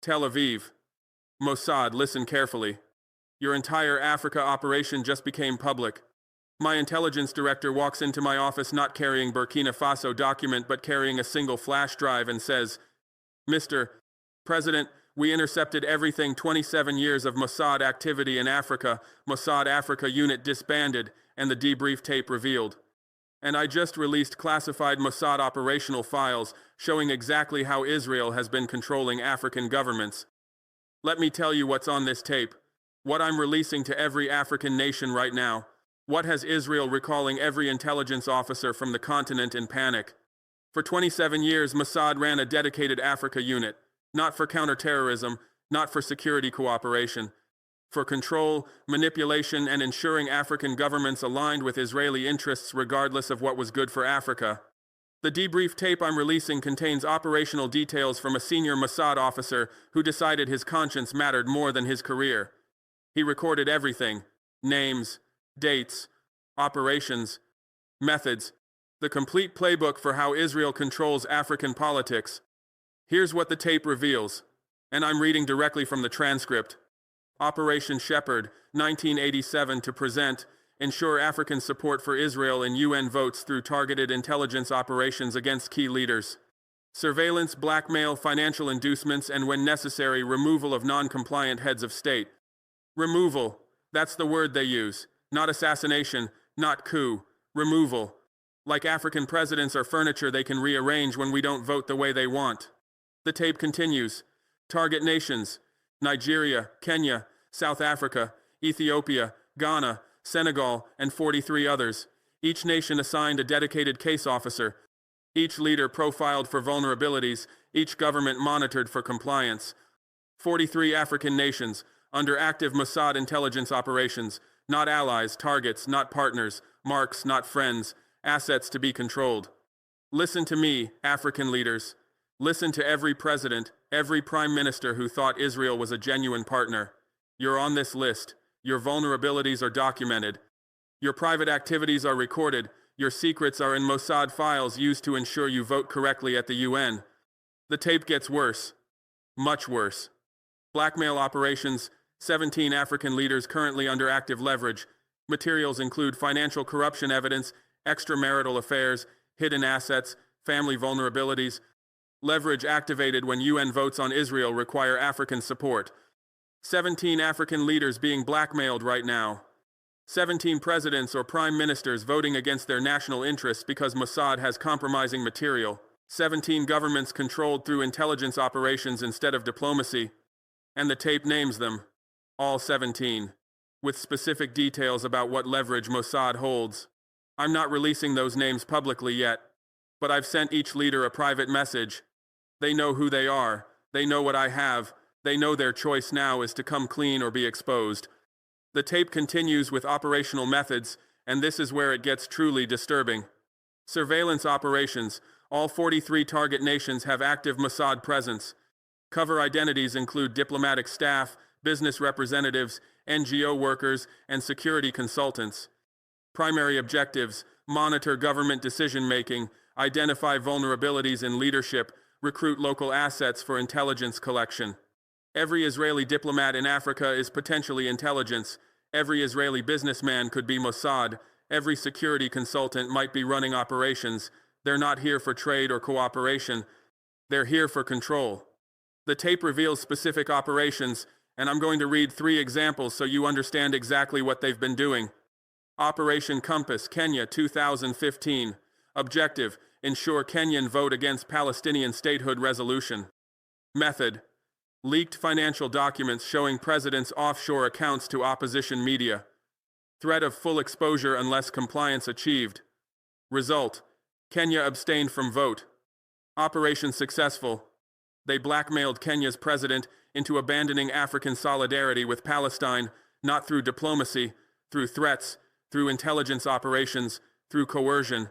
Tel Aviv. Mossad, listen carefully. Your entire Africa operation just became public. My intelligence director walks into my office not carrying Burkina Faso document but carrying a single flash drive and says, "Mr. President, we intercepted everything 27 years of Mossad activity in Africa, Mossad Africa Unit disbanded, and the debrief tape revealed. And I just released classified Mossad operational files showing exactly how Israel has been controlling African governments. Let me tell you what's on this tape. What I'm releasing to every African nation right now. What has Israel recalling every intelligence officer from the continent in panic? For 27 years, Mossad ran a dedicated Africa unit, not for counterterrorism, not for security cooperation, for control, manipulation, and ensuring African governments aligned with Israeli interests regardless of what was good for Africa. The debrief tape I'm releasing contains operational details from a senior Mossad officer who decided his conscience mattered more than his career. He recorded everything: names, dates, operations, methods, the complete playbook for how Israel controls African politics. Here's what the tape reveals, and I'm reading directly from the transcript. Operation Shepherd, 1987 to present, ensure African support for Israel in UN votes through targeted intelligence operations against key leaders. Surveillance, blackmail, financial inducements, and when necessary, removal of non-compliant heads of state. Removal, that's the word they use. Not assassination, not coup. Removal. Like African presidents are furniture they can rearrange when we don't vote the way they want. The tape continues. Target nations: Nigeria, Kenya, South Africa, Ethiopia, Ghana, Senegal, and 43 others. Each nation assigned a dedicated case officer. Each leader profiled for vulnerabilities, each government monitored for compliance. 43 African nations, under active Mossad intelligence operations, not allies, targets, not partners, marks, not friends, assets to be controlled. Listen to me, African leaders. Listen to every president, every prime minister who thought Israel was a genuine partner. You're on this list. Your vulnerabilities are documented. Your private activities are recorded. Your secrets are in Mossad files used to ensure you vote correctly at the UN. The tape gets worse. Much worse. Blackmail operations, 17 African leaders currently under active leverage. Materials include financial corruption evidence, extramarital affairs, hidden assets, family vulnerabilities. Leverage activated when UN votes on Israel require African support. 17 African leaders being blackmailed right now. 17 presidents or prime ministers voting against their national interests because Mossad has compromising material. 17 governments controlled through intelligence operations instead of diplomacy. And the tape names them. All 17. With specific details about what leverage Mossad holds. I'm not releasing those names publicly yet. But I've sent each leader a private message. They know who they are. They know what I have. They know their choice now is to come clean or be exposed. The tape continues with operational methods, and this is where it gets truly disturbing. Surveillance operations. All 43 target nations have active Mossad presence. Cover identities include diplomatic staff, business representatives, NGO workers, and security consultants. Primary objectives: monitor government decision-making, identify vulnerabilities in leadership, recruit local assets for intelligence collection. Every Israeli diplomat in Africa is potentially intelligence. Every Israeli businessman could be Mossad. Every security consultant might be running operations. They're not here for trade or cooperation. They're here for control. The tape reveals specific operations, and I'm going to read 3 examples so you understand exactly what they've been doing. Operation Compass, Kenya, 2015. Objective: ensure Kenyan vote against Palestinian statehood resolution. Method: leaked financial documents showing president's offshore accounts to opposition media. Threat of full exposure unless compliance achieved. Result: Kenya abstained from vote. Operation successful. They blackmailed Kenya's president into abandoning African solidarity with Palestine, not through diplomacy, through threats, through intelligence operations, through coercion.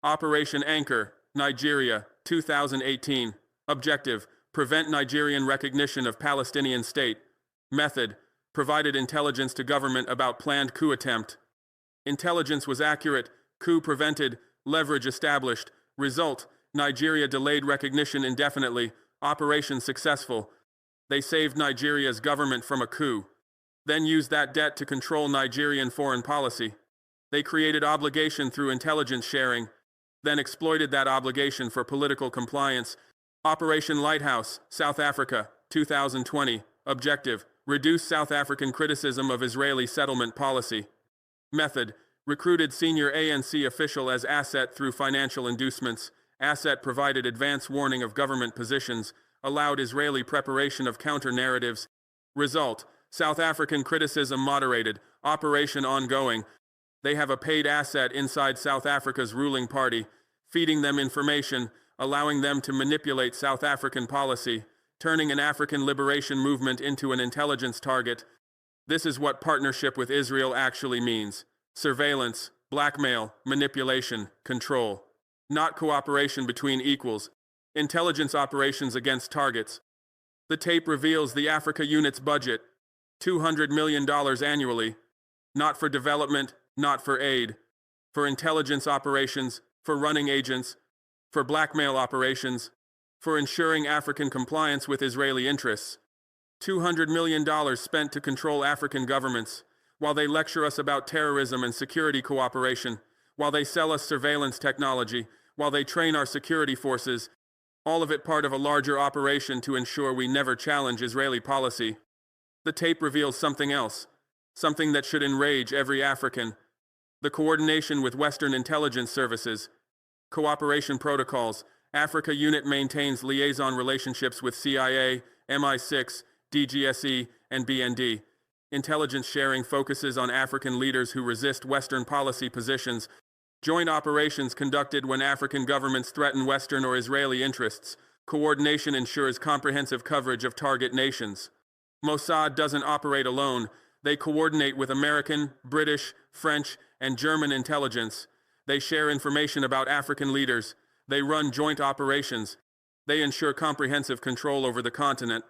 Operation Anchor, Nigeria, 2018. Objective: prevent Nigerian recognition of Palestinian state. Method: provided intelligence to government about planned coup attempt. Intelligence was accurate, coup prevented, leverage established. Result: Nigeria delayed recognition indefinitely. Operation successful. They saved Nigeria's government from a coup, then used that debt to control Nigerian foreign policy. They created obligation through intelligence sharing, then exploited that obligation for political compliance. Operation Lighthouse, South Africa, 2020. Objective: reduce South African criticism of Israeli settlement policy. Method: recruited senior ANC official as asset through financial inducements. Asset provided advance warning of government positions, allowed Israeli preparation of counter-narratives. Result: South African criticism moderated, operation ongoing. They have a paid asset inside South Africa's ruling party, feeding them information, allowing them to manipulate South African policy, turning an African liberation movement into an intelligence target. This is what partnership with Israel actually means: surveillance, blackmail, manipulation, control. Not cooperation between equals. Intelligence operations against targets. The tape reveals the Africa Unit's budget: $200 million annually. Not for development, not for aid. For intelligence operations, for running agents, for blackmail operations, for ensuring African compliance with Israeli interests. $200 million spent to control African governments, while they lecture us about terrorism and security cooperation, while they sell us surveillance technology, while they train our security forces, all of it part of a larger operation to ensure we never challenge Israeli policy. The tape reveals something else, something that should enrage every African. The coordination with Western intelligence services. Cooperation protocols. Africa Unit maintains liaison relationships with CIA, MI6, DGSE, and BND. Intelligence sharing focuses on African leaders who resist Western policy positions. Joint operations conducted when African governments threaten Western or Israeli interests. Coordination ensures comprehensive coverage of target nations. Mossad doesn't operate alone. They coordinate with American, British, French, and German intelligence. They share information about African leaders. They run joint operations. They ensure comprehensive control over the continent.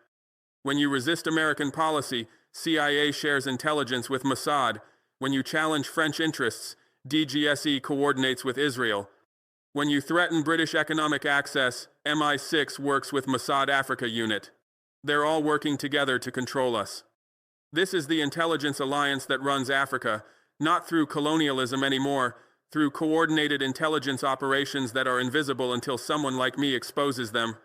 When you resist American policy, CIA shares intelligence with Mossad. When you challenge French interests, DGSE coordinates with Israel. When you threaten British economic access, MI6 works with Mossad Africa Unit. They're all working together to control us. This is the intelligence alliance that runs Africa, not through colonialism anymore, through coordinated intelligence operations that are invisible until someone like me exposes them.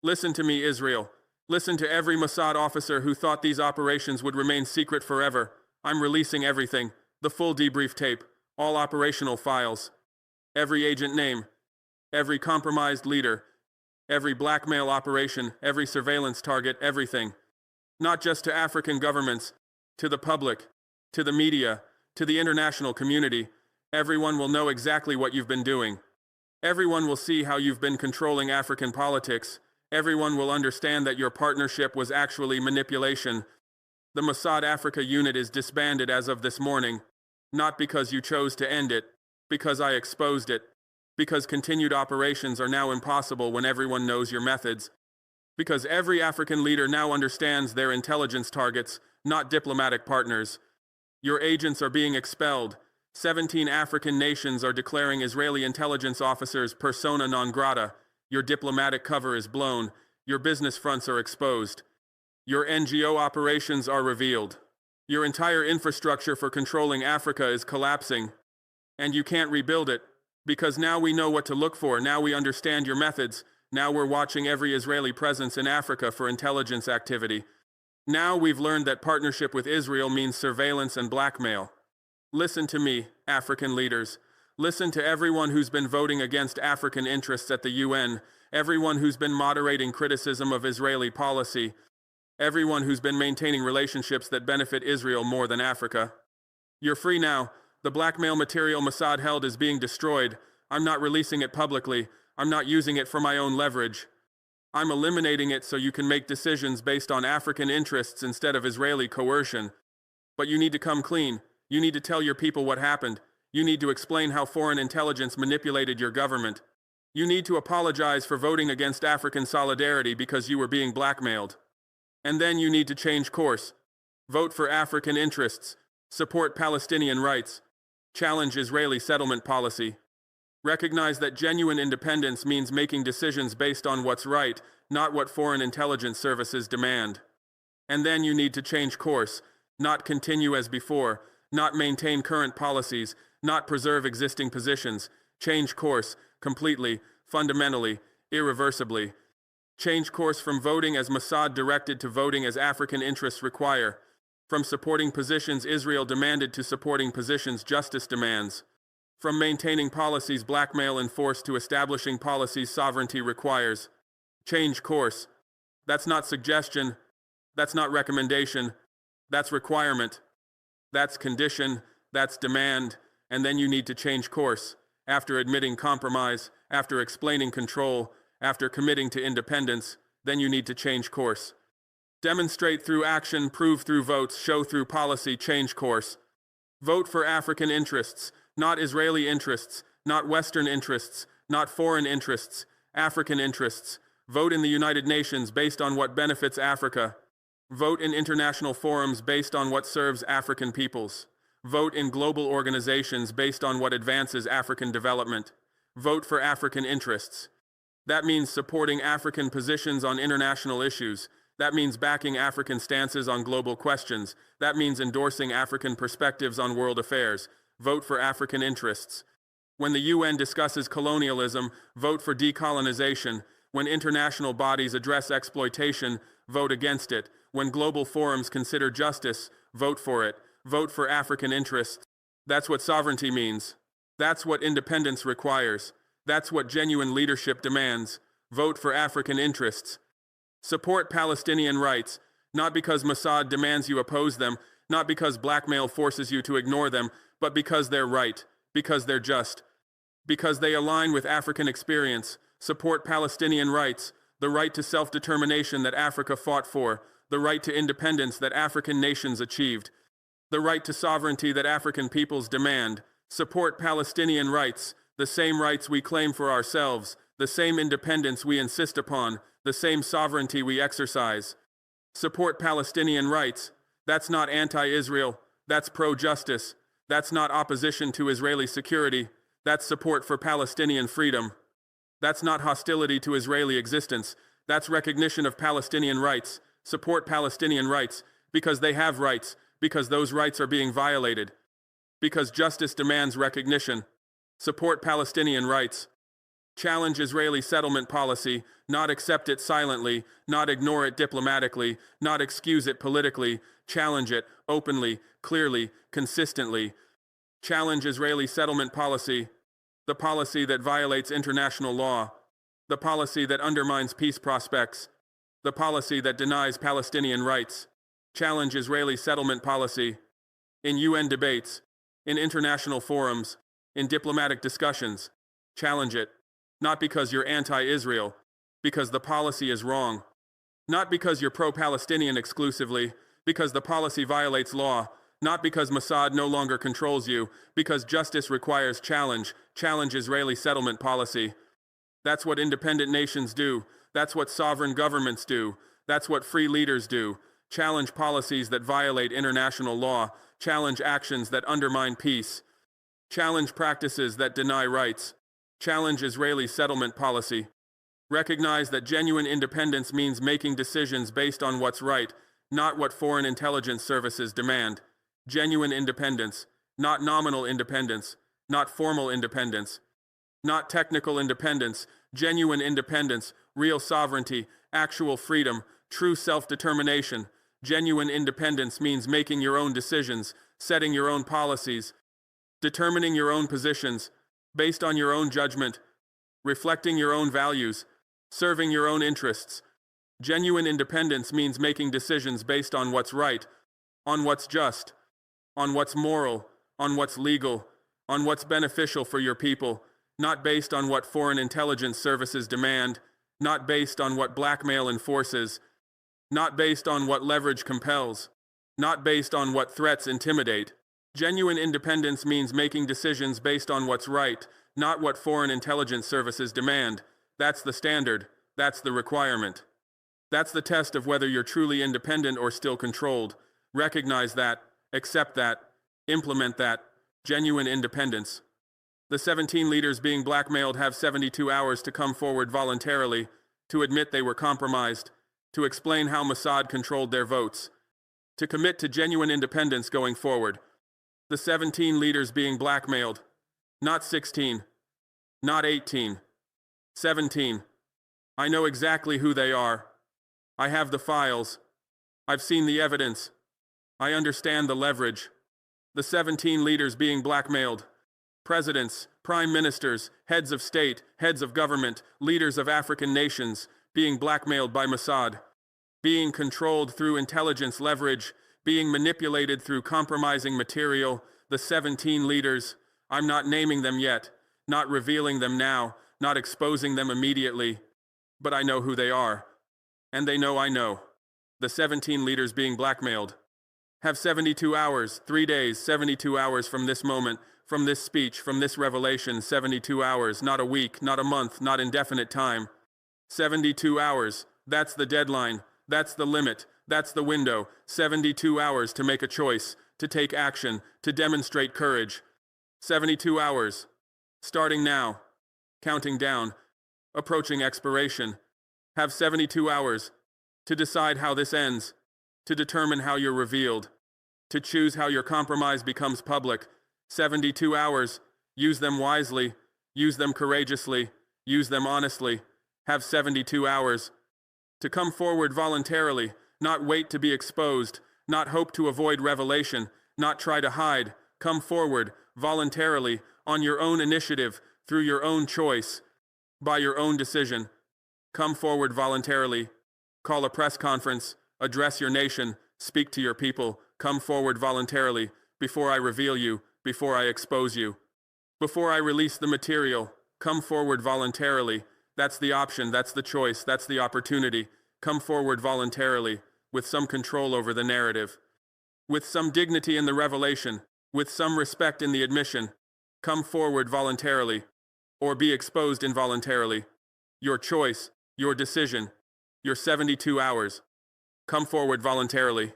Listen to me, Israel. Listen to every Mossad officer who thought these operations would remain secret forever. I'm releasing everything, the full debrief tape, all operational files, every agent name, every compromised leader, every blackmail operation, every surveillance target, everything. Not just to African governments, to the public, to the media, to the international community. Everyone will know exactly what you've been doing. Everyone will see how you've been controlling African politics. Everyone will understand that your partnership was actually manipulation. The Mossad Africa Unit is disbanded as of this morning, not because you chose to end it, because I exposed it, because continued operations are now impossible when everyone knows your methods, because every African leader now understands their intelligence targets, not diplomatic partners. Your agents are being expelled. 17 African nations are declaring Israeli intelligence officers persona non grata. Your diplomatic cover is blown. Your business fronts are exposed. Your NGO operations are revealed. Your entire infrastructure for controlling Africa is collapsing. And you can't rebuild it, because now we know what to look for. Now we understand your methods. Now we're watching every Israeli presence in Africa for intelligence activity. Now we've learned that partnership with Israel means surveillance and blackmail. Listen to me, African leaders. Listen to everyone who's been voting against African interests at the UN, everyone who's been moderating criticism of Israeli policy, everyone who's been maintaining relationships that benefit Israel more than Africa. You're free now. The blackmail material Mossad held is being destroyed. I'm not releasing it publicly. I'm not using it for my own leverage. I'm eliminating it so you can make decisions based on African interests instead of Israeli coercion. But you need to come clean. You need to tell your people what happened. You need to explain how foreign intelligence manipulated your government. You need to apologize for voting against African solidarity because you were being blackmailed. And then you need to change course. Vote for African interests. Support Palestinian rights. Challenge Israeli settlement policy. Recognize that genuine independence means making decisions based on what's right, not what foreign intelligence services demand. And then you need to change course, not continue as before, not maintain current policies, not preserve existing positions. Change course, completely, fundamentally, irreversibly. Change course from voting as Mossad directed to voting as African interests require. From supporting positions Israel demanded to supporting positions justice demands. From maintaining policies blackmail enforce to establishing policies sovereignty requires. Change course. That's not suggestion. That's not recommendation. That's requirement. That's condition. That's demand. And then you need to change course. After admitting compromise, after explaining control, after committing to independence, then you need to change course. Demonstrate through action, prove through votes, show through policy, change course. Vote for African interests, not Israeli interests, not Western interests, not foreign interests, African interests. Vote in the United Nations based on what benefits Africa. Vote in international forums based on what serves African peoples. Vote in global organizations based on what advances African development. Vote for African interests. That means supporting African positions on international issues. That means backing African stances on global questions. That means endorsing African perspectives on world affairs. Vote for African interests. When the UN discusses colonialism, vote for decolonization. When international bodies address exploitation, vote against it. When global forums consider justice, vote for it. Vote for African interests. That's what sovereignty means. That's what independence requires. That's what genuine leadership demands. Vote for African interests. Support Palestinian rights, not because Mossad demands you oppose them, not because blackmail forces you to ignore them, but because they're right, because they're just, because they align with African experience. Support Palestinian rights, the right to self-determination that Africa fought for, the right to independence that African nations achieved, the right to sovereignty that African peoples demand. Support Palestinian rights, the same rights we claim for ourselves, the same independence we insist upon, the same sovereignty we exercise. Support Palestinian rights. That's not anti-Israel. That's pro-justice. That's not opposition to Israeli security. That's support for Palestinian freedom. That's not hostility to Israeli existence. That's recognition of Palestinian rights. Support Palestinian rights, because they have rights, because those rights are being violated, because justice demands recognition. Support Palestinian rights. Challenge Israeli settlement policy, not accept it silently, not ignore it diplomatically, not excuse it politically. Challenge it openly, clearly, consistently. Challenge Israeli settlement policy, the policy that violates international law, the policy that undermines peace prospects, the policy that denies Palestinian rights. Challenge Israeli settlement policy in UN debates, in international forums, in diplomatic discussions. Challenge it. Not because you're anti-Israel, because the policy is wrong. Not because you're pro-Palestinian exclusively, because the policy violates law. Not because Mossad no longer controls you, because justice requires challenge. Challenge Israeli settlement policy. That's what independent nations do. That's what sovereign governments do. That's what free leaders do. Challenge policies that violate international law. Challenge actions that undermine peace. Challenge practices that deny rights. Challenge Israeli settlement policy. Recognize that genuine independence means making decisions based on what's right, not what foreign intelligence services demand. Genuine independence, not nominal independence, not formal independence, not technical independence, genuine independence, real sovereignty, actual freedom, true self-determination. Genuine independence means making your own decisions, setting your own policies, determining your own positions, based on your own judgment, reflecting your own values, serving your own interests. Genuine independence means making decisions based on what's right, on what's just, on what's moral, on what's legal, on what's beneficial for your people, not based on what foreign intelligence services demand, not based on what blackmail enforces, not based on what leverage compels, not based on what threats intimidate. Genuine independence means making decisions based on what's right, not what foreign intelligence services demand. That's the standard. That's the requirement. That's the test of whether you're truly independent or still controlled. Recognize that, accept that, implement that. Genuine independence. The 17 leaders being blackmailed have 72 hours to come forward voluntarily, to admit they were compromised, to explain how Mossad controlled their votes, to commit to genuine independence going forward. The 17 leaders being blackmailed, not 16, not 18, 17. I know exactly who they are. I have the files. I've seen the evidence. I understand the leverage. The 17 leaders being blackmailed, presidents, prime ministers, heads of state, heads of government, leaders of African nations, being blackmailed by Mossad, being controlled through intelligence leverage, being manipulated through compromising material. The 17 leaders, I'm not naming them yet, not revealing them now, not exposing them immediately, but I know who they are, and they know I know. The 17 leaders being blackmailed have 72 hours, 3 days, 72 hours from this moment, from this speech, from this revelation, 72 hours, not a week, not a month, not indefinite time. 72 hours, that's the deadline, that's the limit, that's the window. 72 hours to make a choice, to take action, to demonstrate courage. 72 hours, starting now, counting down, approaching expiration. Have 72 hours to decide how this ends, to determine how you're revealed, to choose how your compromise becomes public. 72 hours, use them wisely, use them courageously, use them honestly. Have 72 hours to come forward voluntarily, not wait to be exposed, not hope to avoid revelation, not try to hide. Come forward voluntarily, on your own initiative, through your own choice, by your own decision. Come forward voluntarily. Call a press conference, address your nation, speak to your people. Come forward voluntarily, before I reveal you, before I expose you. Before I release the material, come forward voluntarily. That's the option, that's the choice, that's the opportunity. Come forward voluntarily, with some control over the narrative, with some dignity in the revelation, with some respect in the admission. Come forward voluntarily, or be exposed involuntarily. Your choice, your decision, your 72 hours. Come forward voluntarily,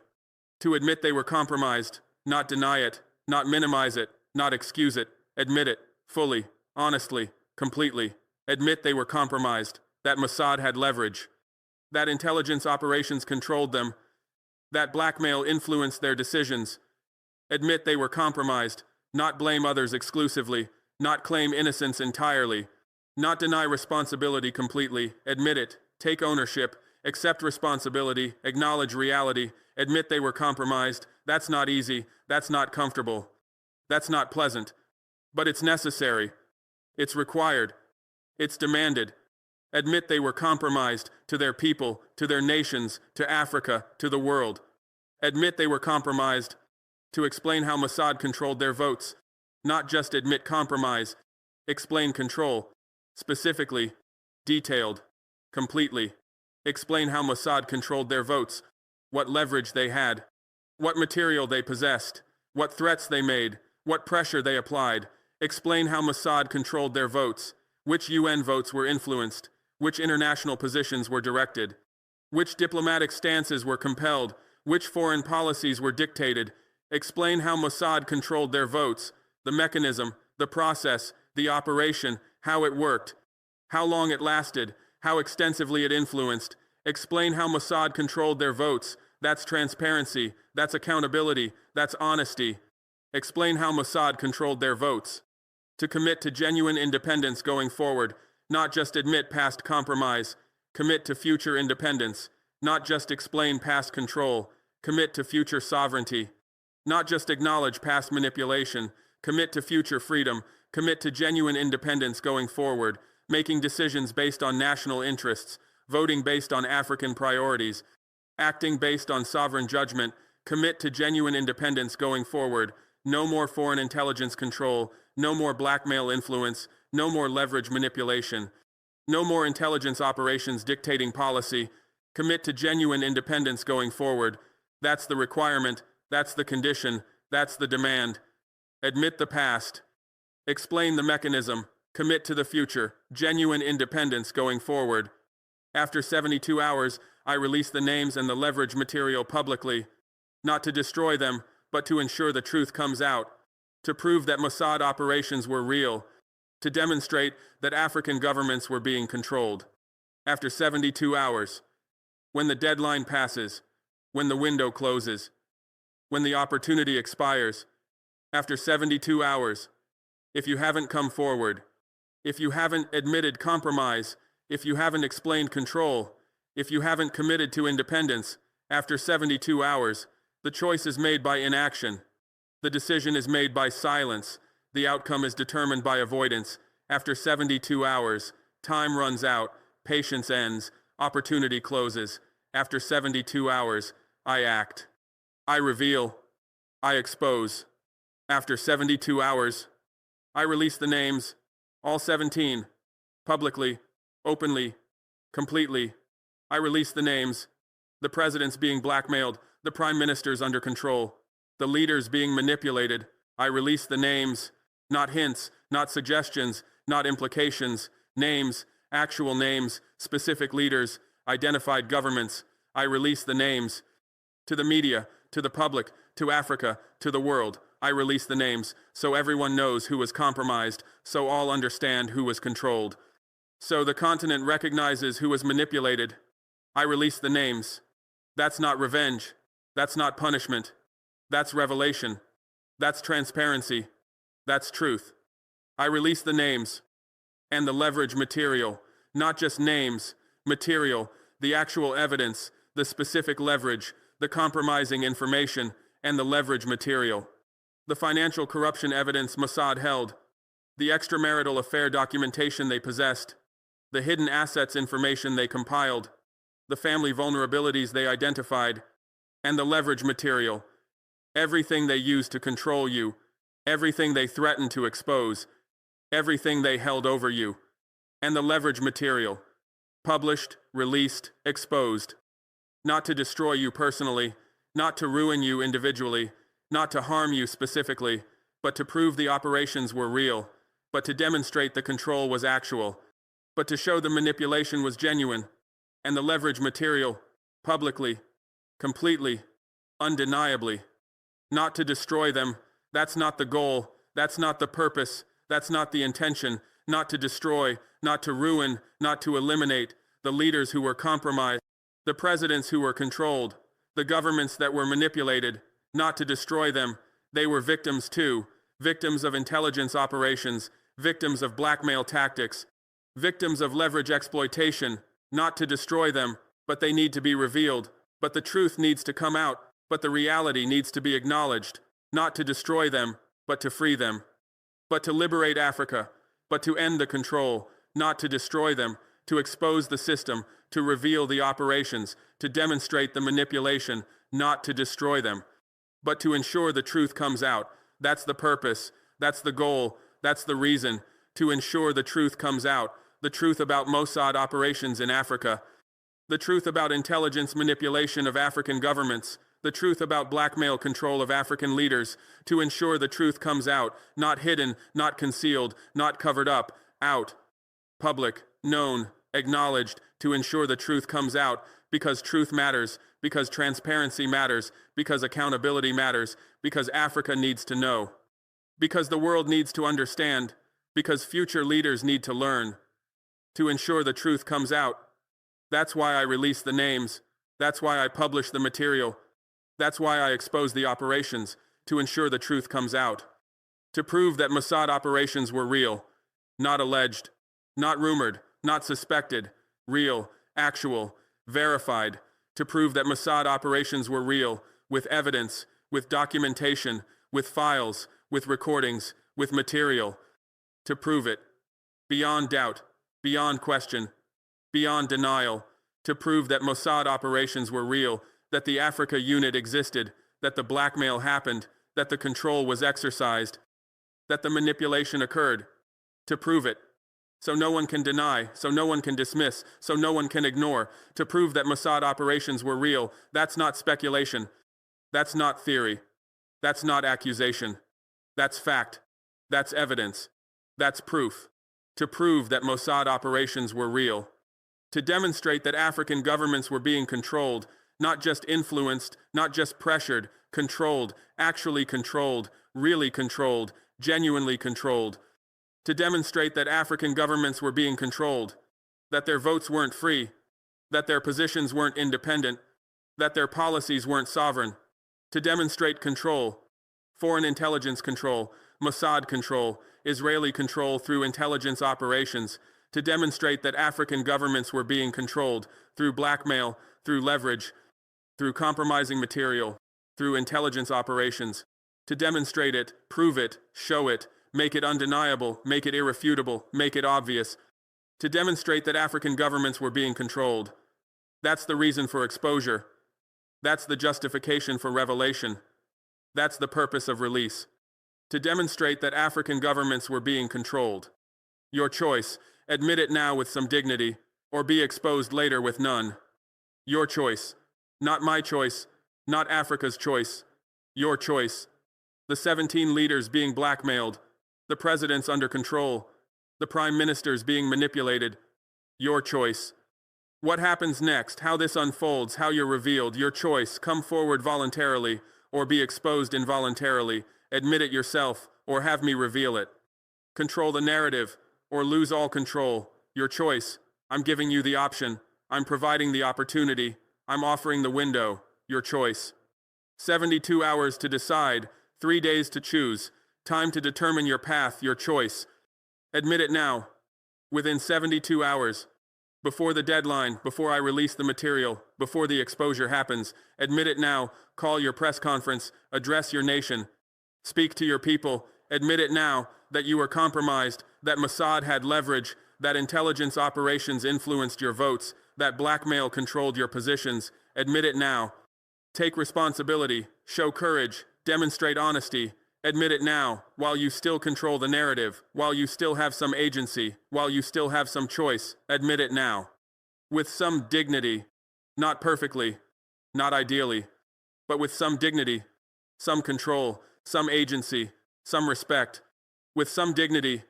to admit they were compromised, not deny it, not minimize it, not excuse it. Admit it, fully, honestly, completely. Admit they were compromised, that Mossad had leverage, that intelligence operations controlled them, that blackmail influenced their decisions. Admit they were compromised, not blame others exclusively, not claim innocence entirely, not deny responsibility completely. Admit it, take ownership, accept responsibility, acknowledge reality, admit they were compromised. That's not easy, that's not comfortable, that's not pleasant, but it's necessary, it's required, it's demanded. Admit they were compromised to their people, to their nations, to Africa, to the world. Admit they were compromised to explain how Mossad controlled their votes. Not just admit compromise, explain control, specifically, detailed, completely. Explain how Mossad controlled their votes, what leverage they had, what material they possessed, what threats they made, what pressure they applied. Explain how Mossad controlled their votes, which UN votes were influenced, which international positions were directed, which diplomatic stances were compelled, which foreign policies were dictated. Explain how Mossad controlled their votes, the mechanism, the process, the operation, how it worked, how long it lasted, how extensively it influenced. Explain how Mossad controlled their votes. That's transparency, that's accountability, that's honesty. Explain how Mossad controlled their votes. To commit to genuine independence going forward, not just admit past compromise, commit to future independence, not just explain past control, commit to future sovereignty, not just acknowledge past manipulation, commit to future freedom, commit to genuine independence going forward, making decisions based on national interests, voting based on African priorities, acting based on sovereign judgment. Commit to genuine independence going forward. No more foreign intelligence control, no more blackmail influence, no more leverage manipulation, no more intelligence operations dictating policy. Commit to genuine independence going forward. That's the requirement, that's the condition, that's the demand. Admit the past. Explain the mechanism. Commit to the future. Genuine independence going forward. After 72 hours, I release the names and the leverage material publicly, not to destroy them, but to ensure the truth comes out, to prove that Mossad operations were real, to demonstrate that African governments were being controlled. After 72 hours, when the deadline passes, when the window closes, when the opportunity expires, after 72 hours, if you haven't come forward, if you haven't admitted compromise, if you haven't explained control, if you haven't committed to independence, after 72 hours, the choice is made by inaction. The decision is made by silence. The outcome is determined by avoidance. After 72 hours, time runs out, patience ends, opportunity closes. After 72 hours, I act. I reveal. I expose. After 72 hours, I release the names, all 17, publicly, openly, completely. I release the names, the presidents being blackmailed, the prime ministers under control, the leaders being manipulated. I release the names, not hints, not suggestions, not implications, names, actual names, specific leaders, identified governments. I release the names. To the media, to the public, to Africa, to the world, I release the names, so everyone knows who was compromised, so all understand who was controlled. So the continent recognizes who was manipulated. I release the names. That's not revenge. That's not punishment. That's revelation. That's transparency. That's truth. I release the names and the leverage material, not just names, material, the actual evidence, the specific leverage, the compromising information, and the leverage material. The financial corruption evidence Mossad held, the extramarital affair documentation they possessed, the hidden assets information they compiled, the family vulnerabilities they identified, and the leverage material. Everything they used to control you, everything they threatened to expose, everything they held over you, and the leverage material. Published, released, exposed. Not to destroy you personally, not to ruin you individually, not to harm you specifically, but to prove the operations were real, but to demonstrate the control was actual, but to show the manipulation was genuine, and the leverage material, publicly, completely, undeniably. Not to destroy them, that's not the goal, that's not the purpose, that's not the intention, not to destroy, not to ruin, not to eliminate the leaders who were compromised, the presidents who were controlled, the governments that were manipulated, not to destroy them. They were victims too, victims of intelligence operations, victims of blackmail tactics, victims of leverage exploitation, not to destroy them, but they need to be revealed, but the truth needs to come out, but the reality needs to be acknowledged, not to destroy them, but to free them, but to liberate Africa, but to end the control, not to destroy them, to expose the system, to reveal the operations, to demonstrate the manipulation, not to destroy them, but to ensure the truth comes out. That's the purpose, that's the goal, that's the reason, to ensure the truth comes out, the truth about Mossad operations in Africa, the truth about intelligence manipulation of African governments, the truth about blackmail control of African leaders, to ensure the truth comes out, not hidden, not concealed, not covered up, out, public, known, acknowledged, to ensure the truth comes out, because truth matters, because transparency matters, because accountability matters, because Africa needs to know, because the world needs to understand, because future leaders need to learn, to ensure the truth comes out. That's why I release the names, that's why I publish the material, that's why I expose the operations, to ensure the truth comes out. To prove that Mossad operations were real, not alleged, not rumored, not suspected, real, actual, verified. To prove that Mossad operations were real, with evidence, with documentation, with files, with recordings, with material. To prove it, beyond doubt, beyond question, beyond denial. To prove that Mossad operations were real, that the Africa Unit existed, that the blackmail happened, that the control was exercised, that the manipulation occurred. To prove it, so no one can deny, so no one can dismiss, so no one can ignore. To prove that Mossad operations were real, that's not speculation, that's not theory, that's not accusation, that's fact, that's evidence, that's proof. To prove that Mossad operations were real. To demonstrate that African governments were being controlled, not just influenced, not just pressured, controlled, actually controlled, really controlled, genuinely controlled. to demonstrate that African governments were being controlled, that their votes weren't free, that their positions weren't independent, that their policies weren't sovereign, to demonstrate control, foreign intelligence control, Mossad control, Israeli control through intelligence operations, to demonstrate that African governments were being controlled through blackmail, through leverage, through compromising material, through intelligence operations, to demonstrate it, prove it, show it, make it undeniable, make it irrefutable, make it obvious, to demonstrate that African governments were being controlled. That's the reason for exposure. That's the justification for revelation. That's the purpose of release. To demonstrate that African governments were being controlled. Your choice. Admit it now with some dignity, or be exposed later with none. Your choice. Not my choice. Not Africa's choice. Your choice. The 17 leaders being blackmailed. The presidents under control. The prime ministers being manipulated. Your choice. What happens next, how this unfolds, how you're revealed, your choice. Come forward voluntarily, or be exposed involuntarily. Admit it yourself, or have me reveal it. Control the narrative, or lose all control. Your choice. I'm giving you the option. I'm providing the opportunity. I'm offering the window. Your choice. 72 hours to decide, 3 days to choose, time to determine your path, your choice. Admit it now. Within 72 hours. Before the deadline, before I release the material, before the exposure happens, admit it now, call your press conference, address your nation, speak to your people, admit it now that you were compromised, that Mossad had leverage, that intelligence operations influenced your votes, that blackmail controlled your positions, admit it now. Take responsibility, show courage, demonstrate honesty, admit it now, while you still control the narrative, while you still have some agency, while you still have some choice, admit it now. With some dignity, not perfectly, not ideally, but with some dignity, some control, some agency, some respect. With some dignity,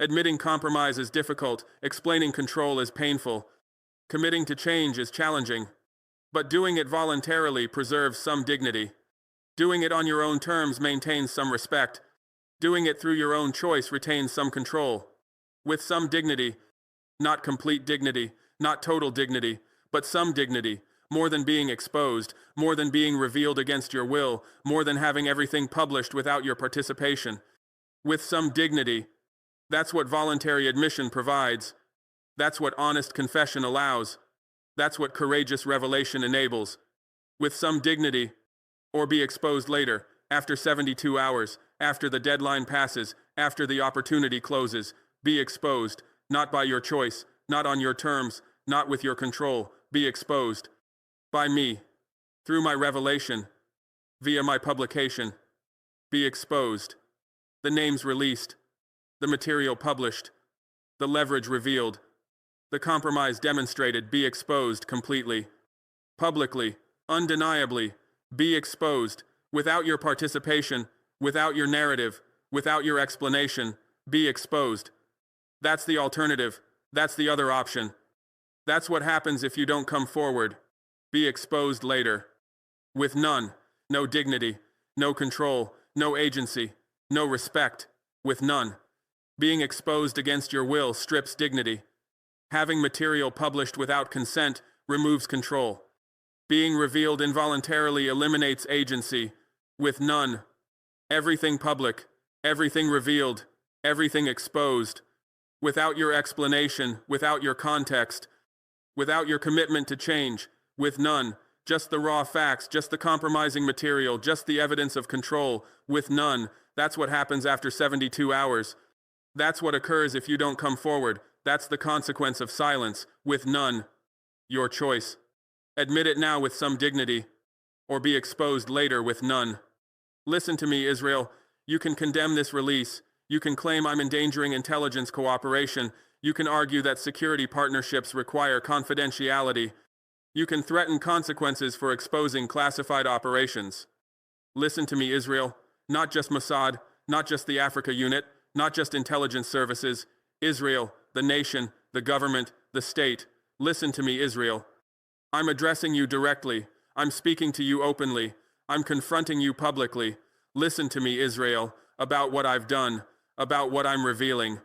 admitting compromise is difficult, explaining control is painful, committing to change is challenging, but doing it voluntarily preserves some dignity. Doing it on your own terms maintains some respect. Doing it through your own choice retains some control. With some dignity, not complete dignity, not total dignity, but some dignity, more than being exposed, more than being revealed against your will, more than having everything published without your participation. With some dignity, that's what voluntary admission provides. That's what honest confession allows. That's what courageous revelation enables. With some dignity, or be exposed later, after 72 hours, after the deadline passes, after the opportunity closes. Be exposed, not by your choice, not on your terms, not with your control. Be exposed. By me, through my revelation, via my publication. Be exposed. The names released, the material published, the leverage revealed, the compromise demonstrated. Be exposed completely, publicly, undeniably. Be exposed, without your participation, without your narrative, without your explanation. Be exposed. That's the alternative. That's the other option. That's what happens if you don't come forward. Be exposed later. With none, no dignity, no control, no agency, no respect. With none. Being exposed against your will strips dignity. Having material published without consent removes control. Being revealed involuntarily eliminates agency. With none. Everything public, everything revealed, everything exposed. Without your explanation, without your context, without your commitment to change. With none. Just the raw facts, just the compromising material, just the evidence of control. With none. That's what happens after 72 hours. That's what occurs if you don't come forward. That's the consequence of silence. With none. Your choice. Admit it now with some dignity, or be exposed later with none. Listen to me, Israel. You can condemn this release. You can claim I'm endangering intelligence cooperation. You can argue that security partnerships require confidentiality. You can threaten consequences for exposing classified operations. Listen to me, Israel. Not just Mossad, not just the Africa Unit, not just intelligence services. Israel, the nation, the government, the state. Listen to me, Israel. I'm addressing you directly. I'm speaking to you openly. I'm confronting you publicly. Listen to me, Israel, about what I've done, about what I'm revealing.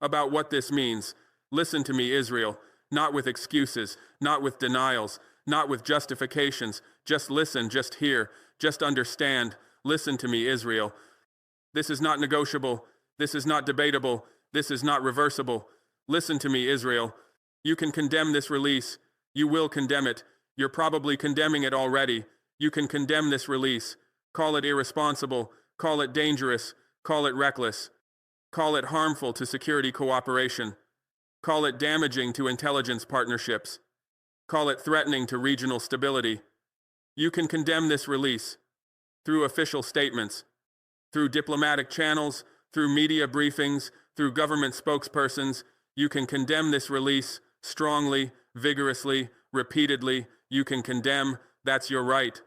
about what this means. Listen to me, Israel, not with excuses, not with denials, not with justifications. Just listen, just hear, just understand. Listen to me, Israel. This is not negotiable. This is not debatable. This is not reversible. Listen to me, Israel. You can condemn this release. You will condemn it. You're probably condemning it already. You can condemn this release. Call it irresponsible. Call it dangerous. Call it reckless. Call it harmful to security cooperation. Call it damaging to intelligence partnerships. Call it threatening to regional stability. You can condemn this release through official statements, through diplomatic channels, through media briefings, through government spokespersons. You can condemn this release strongly, vigorously, repeatedly. You can condemn. That's your right.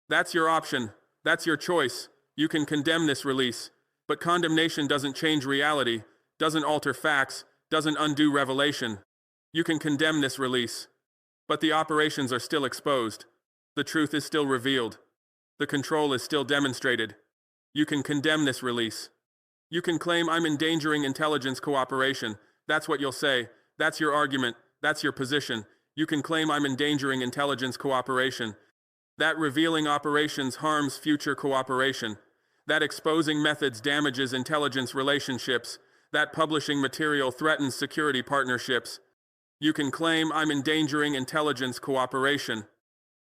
That's your option. That's your choice. You can condemn this release. But condemnation doesn't change reality, doesn't alter facts, doesn't undo revelation. You can condemn this release. But the operations are still exposed. The truth is still revealed. The control is still demonstrated. You can condemn this release. You can claim I'm endangering intelligence cooperation. That's what you'll say. That's your argument. That's your position. You can claim I'm endangering intelligence cooperation. That revealing operations harms future cooperation. That exposing methods damages intelligence relationships. That publishing material threatens security partnerships. You can claim I'm endangering intelligence cooperation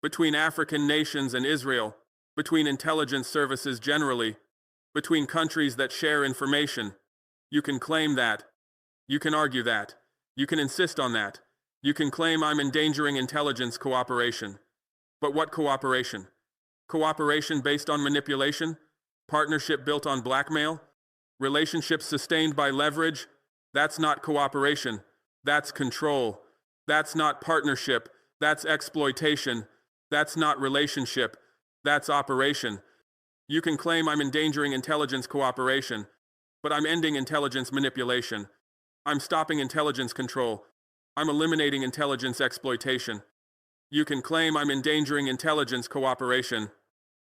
between African nations and Israel, between intelligence services generally, between countries that share information. You can claim that. You can argue that. You can insist on that. You can claim I'm endangering intelligence cooperation. But what cooperation? Cooperation based on manipulation? Partnership built on blackmail? Relationships sustained by leverage? That's not cooperation. That's control. That's not partnership. That's exploitation. That's not relationship. That's operation. You can claim I'm endangering intelligence cooperation, but I'm ending intelligence manipulation. I'm stopping intelligence control. I'm eliminating intelligence exploitation. You can claim I'm endangering intelligence cooperation.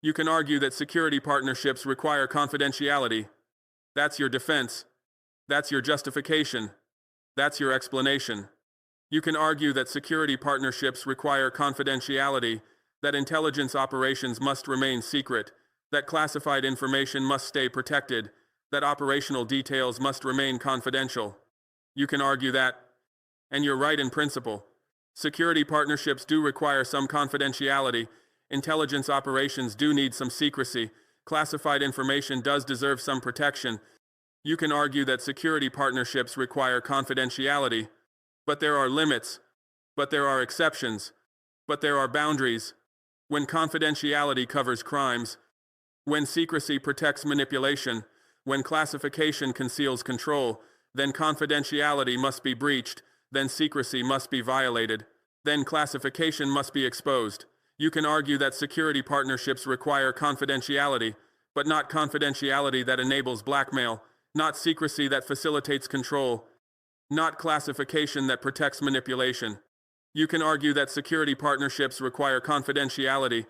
You can argue that security partnerships require confidentiality. That's your defense. That's your justification. That's your explanation. You can argue that security partnerships require confidentiality, that intelligence operations must remain secret, that classified information must stay protected, that operational details must remain confidential. You can argue that, and you're right in principle. Security partnerships do require some confidentiality. Intelligence operations do need some secrecy. Classified information does deserve some protection. You can argue that security partnerships require confidentiality. But there are limits. But there are exceptions. But there are boundaries. When confidentiality covers crimes, when secrecy protects manipulation, when classification conceals control, then confidentiality must be breached, then secrecy must be violated, then classification must be exposed. You can argue that security partnerships require confidentiality, but not confidentiality that enables blackmail, not secrecy that facilitates control, not classification that protects manipulation. You can argue that security partnerships require confidentiality.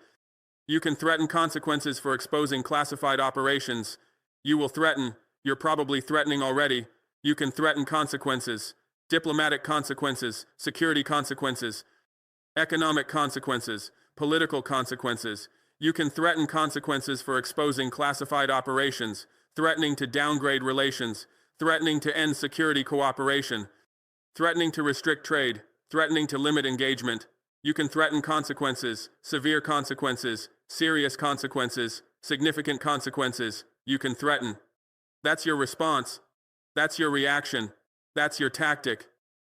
You can threaten consequences for exposing classified operations. You will threaten, you're probably threatening already. You can threaten consequences, diplomatic consequences, security consequences, economic consequences, political consequences. You can threaten consequences for exposing classified operations, threatening to downgrade relations, threatening to end security cooperation, threatening to restrict trade, threatening to limit engagement. You can threaten consequences, severe consequences, serious consequences, significant consequences. You can threaten. That's your response. That's your reaction. That's your tactic.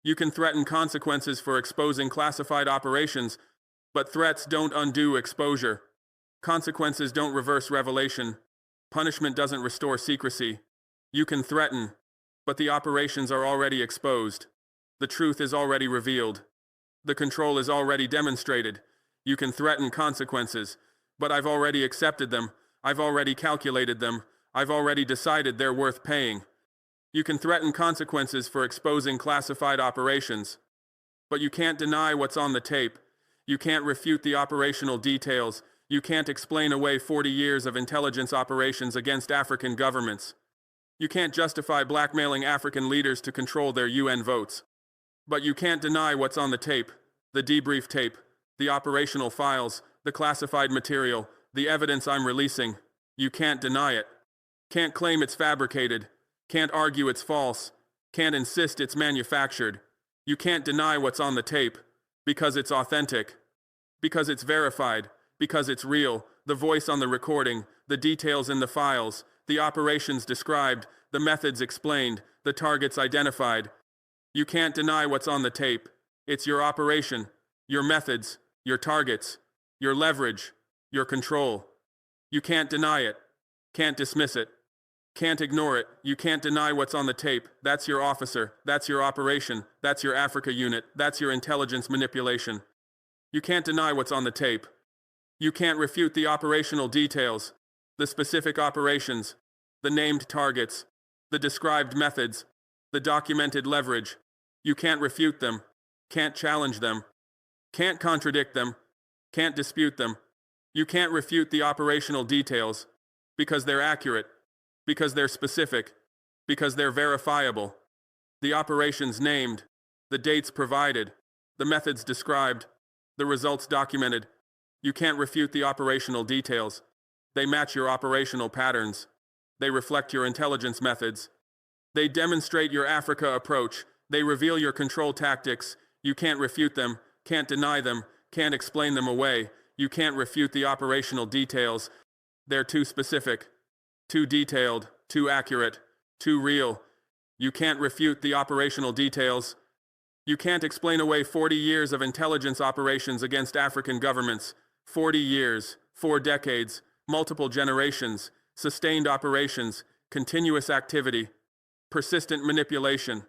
You can threaten consequences for exposing classified operations, but threats don't undo exposure. Consequences don't reverse revelation. Punishment doesn't restore secrecy. You can threaten, but the operations are already exposed. The truth is already revealed. The control is already demonstrated. You can threaten consequences, but I've already accepted them. I've already calculated them. I've already decided they're worth paying. You can threaten consequences for exposing classified operations, but you can't deny what's on the tape. You can't refute the operational details. You can't explain away 40 years of intelligence operations against African governments. You can't justify blackmailing African leaders to control their UN votes. But you can't deny what's on the tape, the debrief tape, the operational files, the classified material, the evidence I'm releasing. You can't deny it. Can't claim it's fabricated. Can't argue it's false. Can't insist it's manufactured. You can't deny what's on the tape, because it's authentic, because it's verified, because it's real, the voice on the recording, the details in the files, the operations described, the methods explained, the targets identified. You can't deny what's on the tape. It's your operation, your methods, your targets, your leverage, your control. You can't deny it, can't dismiss it, can't ignore it. You can't deny what's on the tape. That's your officer, that's your operation, that's your Africa unit, that's your intelligence manipulation. You can't deny what's on the tape. You can't refute the operational details, the specific operations, the named targets, the described methods, the documented leverage. You can't refute them, can't challenge them, can't contradict them, can't dispute them. You can't refute the operational details, because they're accurate, because they're specific, because they're verifiable. The operations named, the dates provided, the methods described, the results documented. You can't refute the operational details. They match your operational patterns. They reflect your intelligence methods. They demonstrate your Africa approach. They reveal your control tactics. You can't refute them, can't deny them, can't explain them away. You can't refute the operational details. They're too specific, too detailed, too accurate, too real. You can't refute the operational details. You can't explain away 40 years of intelligence operations against African governments. 40 years, 4 decades, multiple generations, sustained operations, continuous activity, persistent manipulation.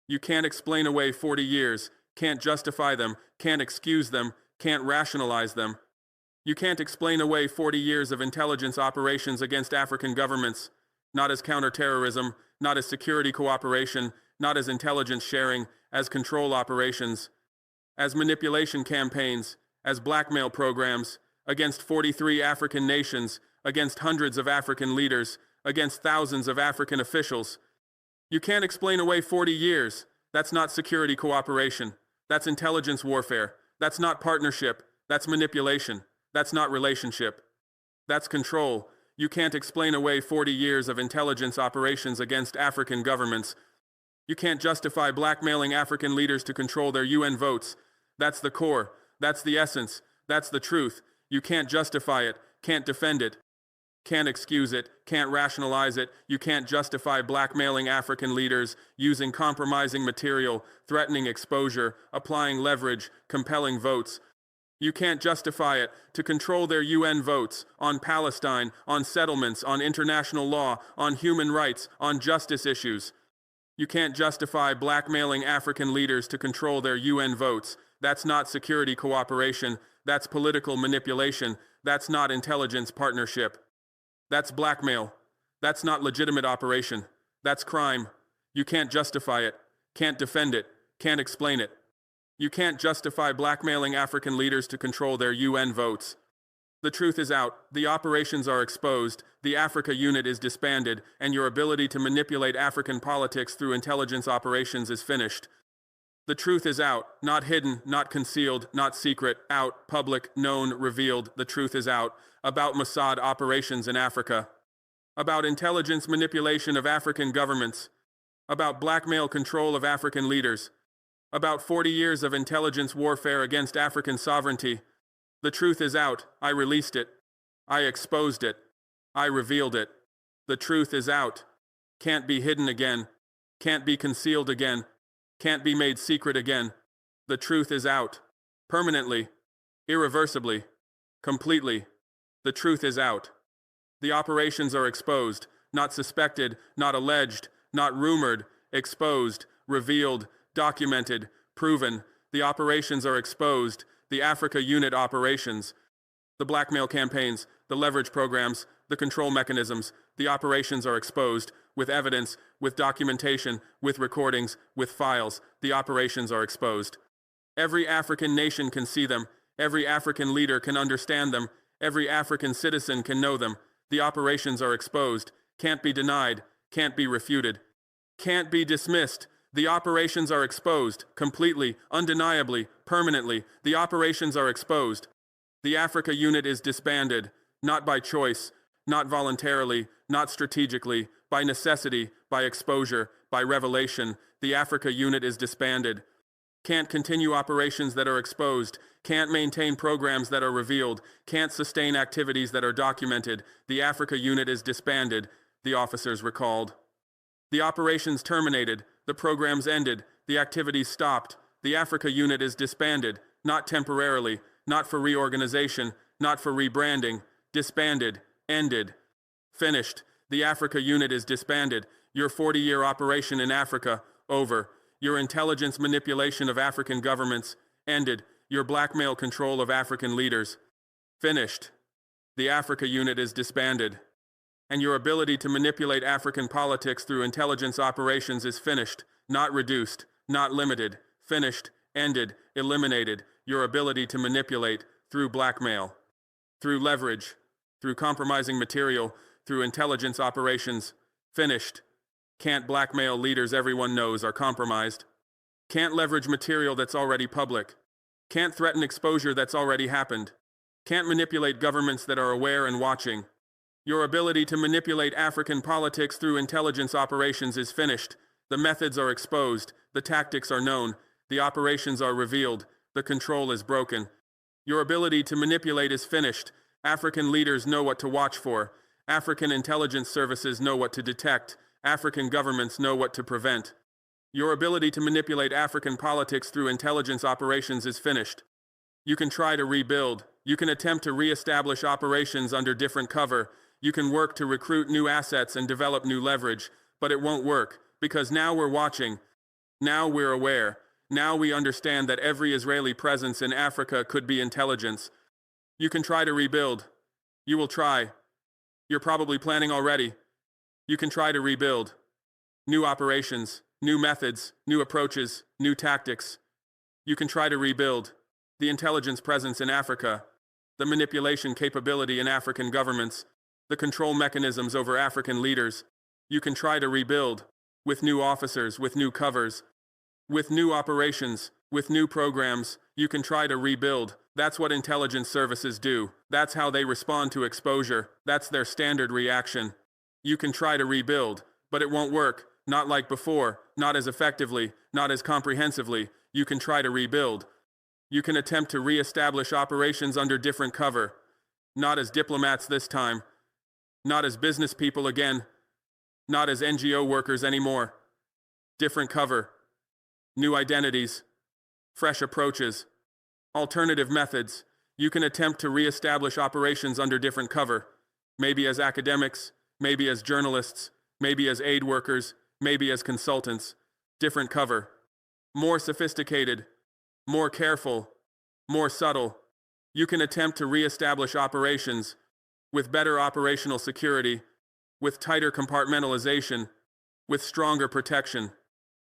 You can't explain away 40 years, can't justify them, can't excuse them, can't rationalize them. You can't explain away 40 years of intelligence operations against African governments, not as counterterrorism, not as security cooperation, not as intelligence sharing, as control operations, as manipulation campaigns, as blackmail programs, against 43 African nations, against hundreds of African leaders, against thousands of African officials. You can't explain away 40 years. That's not security cooperation. That's intelligence warfare. That's not partnership. That's manipulation. That's not relationship. That's control. You can't explain away 40 years of intelligence operations against African governments. You can't justify blackmailing African leaders to control their UN votes. That's the core. That's the essence. That's the truth. You can't justify it, can't defend it, can't excuse it, can't rationalize it. You can't justify blackmailing African leaders, using compromising material, threatening exposure, applying leverage, compelling votes. You can't justify it to control their UN votes on Palestine, on settlements, on international law, on human rights, on justice issues. You can't justify blackmailing African leaders to control their UN votes. That's not security cooperation. That's political manipulation. That's not intelligence partnership. That's blackmail. That's not legitimate operation. That's crime. You can't justify it, can't defend it, can't explain it. You can't justify blackmailing African leaders to control their UN votes. The truth is out, the operations are exposed, the Africa Unit is disbanded, and your ability to manipulate African politics through intelligence operations is finished. The truth is out, not hidden, not concealed, not secret, out, public, known, revealed. The truth is out, about Mossad operations in Africa, about intelligence manipulation of African governments, about blackmail control of African leaders, about 40 years of intelligence warfare against African sovereignty. The truth is out, I released it, I exposed it, I revealed it. The truth is out, can't be hidden again, can't be concealed again, can't be made secret again. The truth is out, permanently, irreversibly, completely. The truth is out. The operations are exposed, not suspected, not alleged, not rumored, exposed, revealed, documented, proven. The operations are exposed, the Africa Unit operations, the blackmail campaigns, the leverage programs, the control mechanisms. The operations are exposed, with evidence, with documentation, with recordings, with files. The operations are exposed. Every African nation can see them. Every African leader can understand them. Every African citizen can know them. The operations are exposed, can't be denied, can't be refuted, can't be dismissed. The operations are exposed, completely, undeniably, permanently. The operations are exposed. The Africa Unit is disbanded, not by choice, not voluntarily, not strategically, by necessity, by exposure, by revelation. The Africa Unit is disbanded. Can't continue operations that are exposed, can't maintain programs that are revealed, can't sustain activities that are documented. The Africa Unit is disbanded, the officers recalled. The operations terminated, the programs ended, the activities stopped. The Africa Unit is disbanded, not temporarily, not for reorganization, not for rebranding. Disbanded, ended, finished. The Africa Unit is disbanded. Your 40-year operation in Africa, over. Your intelligence manipulation of African governments, ended. Your blackmail control of African leaders, finished. The Africa Unit is disbanded. And your ability to manipulate African politics through intelligence operations is finished, not reduced, not limited, finished, ended, eliminated. Your ability to manipulate through blackmail, through leverage, through compromising material, through intelligence operations, finished. Can't blackmail leaders everyone knows are compromised. Can't leverage material that's already public. Can't threaten exposure that's already happened. Can't manipulate governments that are aware and watching. Your ability to manipulate African politics through intelligence operations is finished. The methods are exposed, the tactics are known, the operations are revealed, the control is broken. Your ability to manipulate is finished. African leaders know what to watch for. African intelligence services know what to detect. African governments know what to prevent. Your ability to manipulate African politics through intelligence operations is finished. You can try to rebuild. You can attempt to re-establish operations under different cover. You can work to recruit new assets and develop new leverage, but it won't work, because now we're watching. Now we're aware. Now we understand that every Israeli presence in Africa could be intelligence. You can try to rebuild. You will try. You're probably planning already. You can try to rebuild. New operations, new methods, new approaches, new tactics. You can try to rebuild. The intelligence presence in Africa, the manipulation capability in African governments, the control mechanisms over African leaders. You can try to rebuild, with new officers, with new covers, with new operations, with new programs. You can try to rebuild. That's what intelligence services do. That's how they respond to exposure. That's their standard reaction. You can try to rebuild, but it won't work. Not like before, not as effectively, not as comprehensively. You can try to rebuild. You can attempt to re-establish operations under different cover. Not as diplomats this time. Not as business people again. Not as NGO workers anymore. Different cover. New identities. Fresh approaches. Alternative methods. You can attempt to re-establish operations under different cover. Maybe as academics, maybe as journalists, maybe as aid workers, maybe as consultants. Different cover. More sophisticated. More careful. More subtle. You can attempt to re-establish operations with better operational security, with tighter compartmentalization, with stronger protection.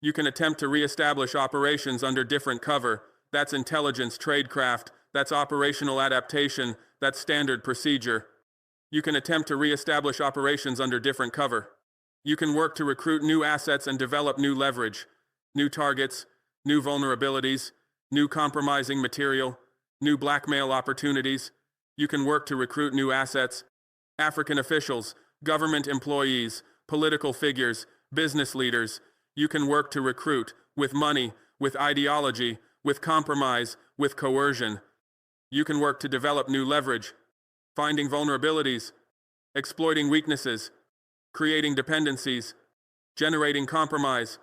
You can attempt to re-establish operations under different cover. That's intelligence, tradecraft, that's operational adaptation, that's standard procedure. You can attempt to re-establish operations under different cover. You can work to recruit new assets and develop new leverage, new targets, new vulnerabilities, new compromising material, new blackmail opportunities. You can work to recruit new assets. African officials, government employees, political figures, business leaders. You can work to recruit with money, with ideology, with compromise, with coercion. You can work to develop new leverage, finding vulnerabilities, exploiting weaknesses, creating dependencies, generating compromise.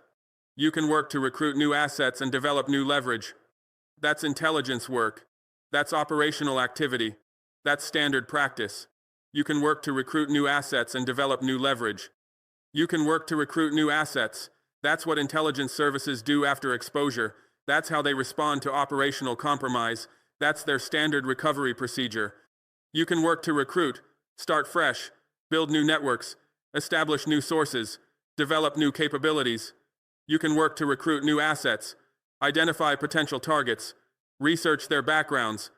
You can work to recruit new assets and develop new leverage. That's intelligence work. That's operational activity. That's standard practice. You can work to recruit new assets and develop new leverage. You can work to recruit new assets. That's what intelligence services do after exposure. That's how they respond to operational compromise. That's their standard recovery procedure. You can work to recruit, start fresh, build new networks, establish new sources, develop new capabilities. You can work to recruit new assets, identify potential targets, research their backgrounds,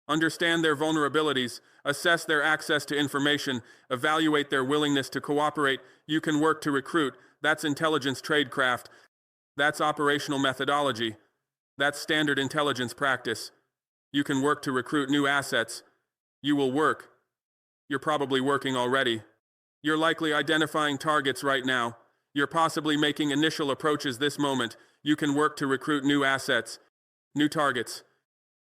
understand their vulnerabilities, Assess their access to information, evaluate their willingness to cooperate. You can work to recruit. That's intelligence tradecraft. That's operational methodology. That's standard intelligence practice. You can work to recruit new assets. You will work. You're probably working already. You're likely identifying targets right now. You're possibly making initial approaches this moment. You can work to recruit new assets, new targets.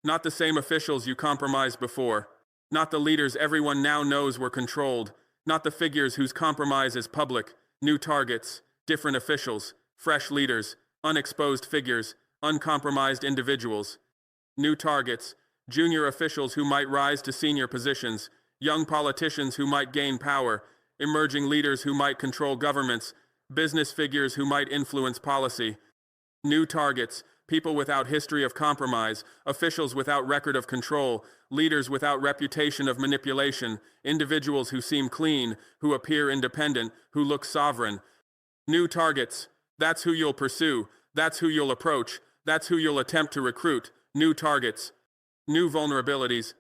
Not the same officials you compromised before. Not the leaders everyone now knows were controlled. Not the figures whose compromise is public. New targets, different officials, fresh leaders, unexposed figures, uncompromised individuals. New targets, junior officials who might rise to senior positions, young politicians who might gain power, emerging leaders who might control governments, business figures who might influence policy. New targets, people without history of compromise, officials without record of control, leaders without reputation of manipulation, individuals who seem clean, who appear independent, who look sovereign. New targets, that's who you'll pursue, that's who you'll approach, that's who you'll attempt to recruit. New targets, new vulnerabilities,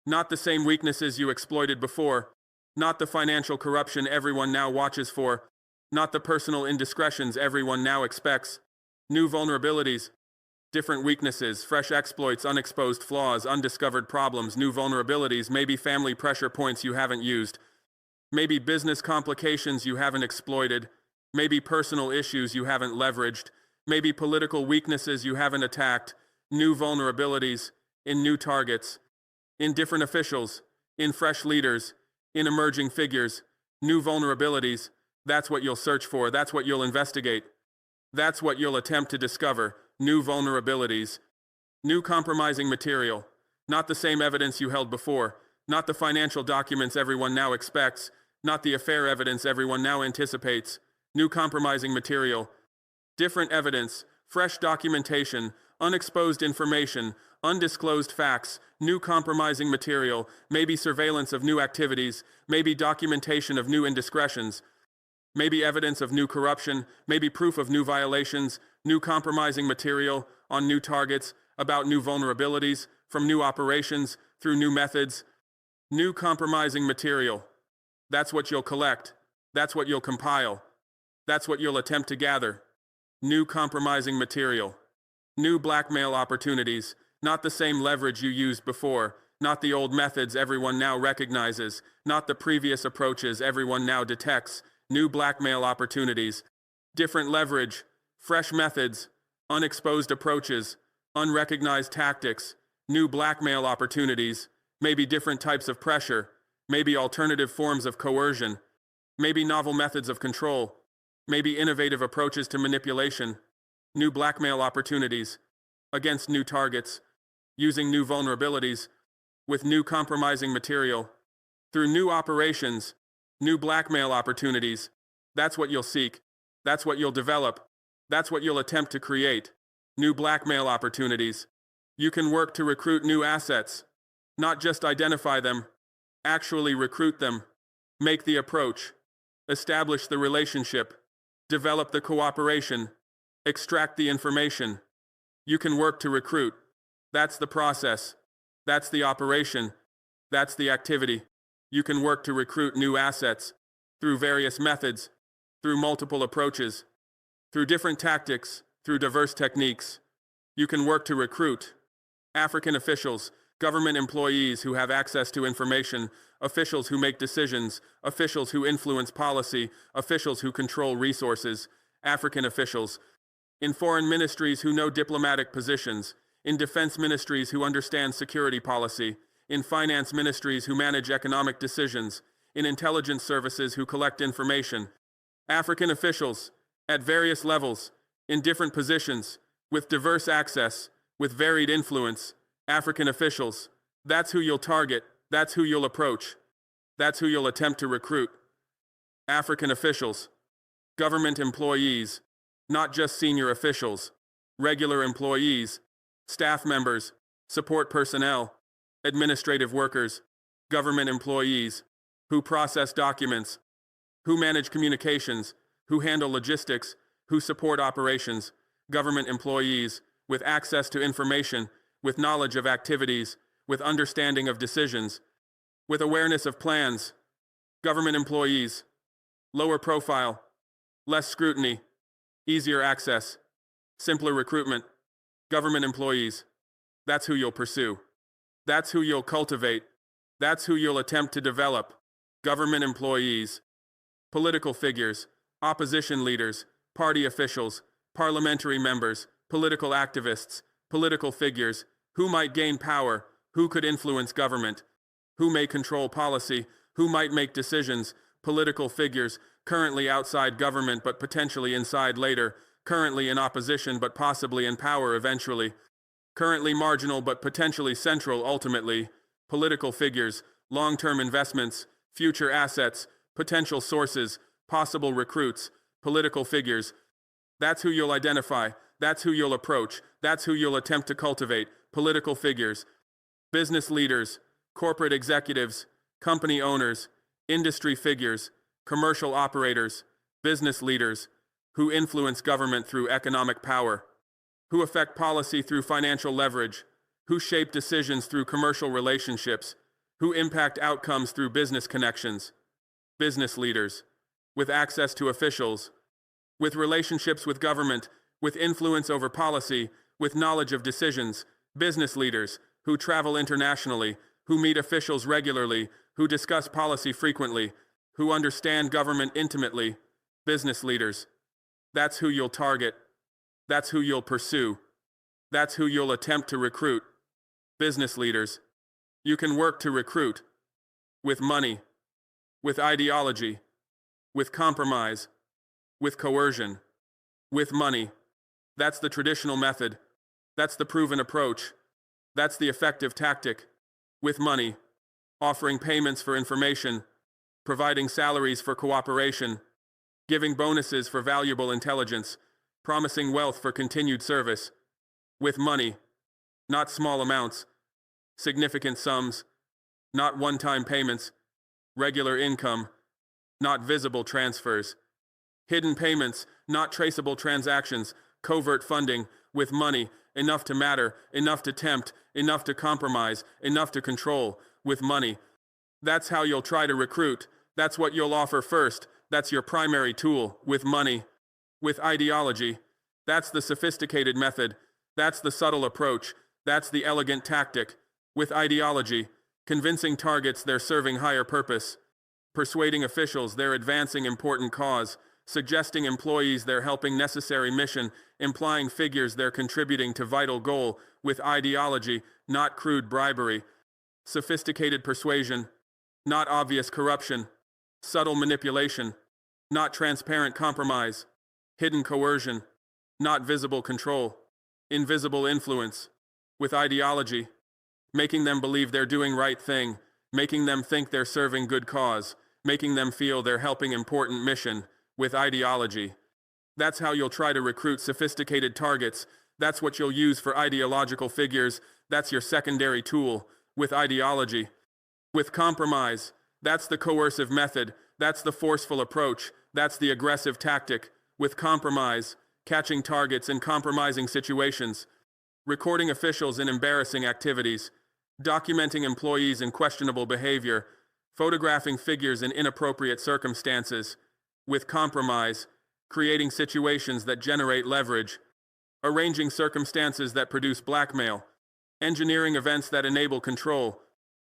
not the same weaknesses you exploited before, not the financial corruption everyone now watches for, not the personal indiscretions everyone now expects. New vulnerabilities, different weaknesses, fresh exploits, unexposed flaws, undiscovered problems, new vulnerabilities, maybe family pressure points you haven't used, maybe business complications you haven't exploited, maybe personal issues you haven't leveraged, maybe political weaknesses you haven't attacked. New vulnerabilities, in new targets, in different officials, in fresh leaders, in emerging figures. New vulnerabilities, that's what you'll search for, that's what you'll investigate, that's what you'll attempt to discover. New vulnerabilities, new compromising material, not the same evidence you held before, not the financial documents everyone now expects, not the affair evidence everyone now anticipates. New compromising material, different evidence, fresh documentation, unexposed information, undisclosed facts, new compromising material, maybe surveillance of new activities, maybe documentation of new indiscretions, maybe evidence of new corruption, maybe proof of new violations, new compromising material on new targets, about new vulnerabilities, from new operations, through new methods. New compromising material. That's what you'll collect. That's what you'll compile. That's what you'll attempt to gather. New compromising material. New blackmail opportunities, not the same leverage you used before, not the old methods everyone now recognizes, not the previous approaches everyone now detects. New blackmail opportunities, different leverage, fresh methods, unexposed approaches, unrecognized tactics, new blackmail opportunities, maybe different types of pressure, maybe alternative forms of coercion, maybe novel methods of control, maybe innovative approaches to manipulation. New blackmail opportunities, against new targets, using new vulnerabilities, with new compromising material, through new operations, new blackmail opportunities. That's what you'll seek, that's what you'll develop, that's what you'll attempt to create. New blackmail opportunities. You can work to recruit new assets, not just identify them, actually recruit them, make the approach, establish the relationship, develop the cooperation, extract the information. You can work to recruit. That's the process. That's the operation. That's the activity. You can work to recruit new assets through various methods, through multiple approaches, through different tactics, through diverse techniques. You can work to recruit African officials, government employees who have access to information, officials who make decisions, officials who influence policy, officials who control resources, African officials, in foreign ministries who know diplomatic positions, in defense ministries who understand security policy, in finance ministries who manage economic decisions, in intelligence services who collect information. African officials, at various levels, in different positions, with diverse access, with varied influence. African officials, that's who you'll target, that's who you'll approach, that's who you'll attempt to recruit. African officials, government employees, not just senior officials, regular employees, staff members, support personnel, administrative workers, government employees, who process documents, who manage communications, who handle logistics, who support operations, government employees, with access to information, with knowledge of activities, with understanding of decisions. with awareness of plans, government employees, lower profile, less scrutiny, easier access, simpler recruitment, government employees. That's who you'll pursue. That's who you'll cultivate. That's who you'll attempt to develop. Government employees, political figures, opposition leaders, party officials, parliamentary members, political activists, political figures, who might gain power, who could influence government, who may control policy, who might make decisions, political figures, currently outside government but potentially inside later, currently in opposition but possibly in power eventually, currently marginal but potentially central ultimately, political figures, long-term investments, future assets, potential sources, possible recruits, political figures. That's who you'll identify, that's who you'll approach, that's who you'll attempt to cultivate, political figures, business leaders, corporate executives, company owners, industry figures, commercial operators, business leaders, who influence government through economic power, who affect policy through financial leverage, who shape decisions through commercial relationships, who impact outcomes through business connections, business leaders, with access to officials, with relationships with government, with influence over policy, with knowledge of decisions, business leaders, who travel internationally, who meet officials regularly, who discuss policy frequently, who understand government intimately, business leaders. That's who you'll target. That's who you'll pursue. That's who you'll attempt to recruit. Business leaders. You can work to recruit. With money. With ideology. With compromise. With coercion. With money. That's the traditional method. That's the proven approach. That's the effective tactic. With money. Offering payments for information. Providing salaries for cooperation. Giving bonuses for valuable intelligence. Promising wealth for continued service. With money. Not small amounts. Significant sums. Not one-time payments. Regular income. Not visible transfers. Hidden payments, not traceable transactions. Covert funding. With money. Enough to matter, enough to tempt, enough to compromise, enough to control. With money. That's how you'll try to recruit. That's what you'll offer first. That's your primary tool. With money. With ideology. That's the sophisticated method. That's the subtle approach. That's the elegant tactic. With ideology. Convincing targets they're serving higher purpose. Persuading officials they're advancing important cause. Suggesting employees they're helping necessary mission. Implying figures they're contributing to vital goal. With ideology, not crude bribery. Sophisticated persuasion. Not obvious corruption. Subtle manipulation. Not transparent compromise. Hidden coercion. Not visible control. Invisible influence. With ideology. Making them believe they're doing right thing. Making them think they're serving good cause. Making them feel they're helping important mission. With ideology. That's how you'll try to recruit sophisticated targets. That's what you'll use for ideological figures. That's your secondary tool. With ideology. With compromise. That's the coercive method. That's the forceful approach. That's the aggressive tactic. With compromise. Catching targets in compromising situations. Recording officials in embarrassing activities. Documenting employees in questionable behavior. Photographing figures in inappropriate circumstances. With compromise. Creating situations that generate leverage. Arranging circumstances that produce blackmail. Engineering events that enable control.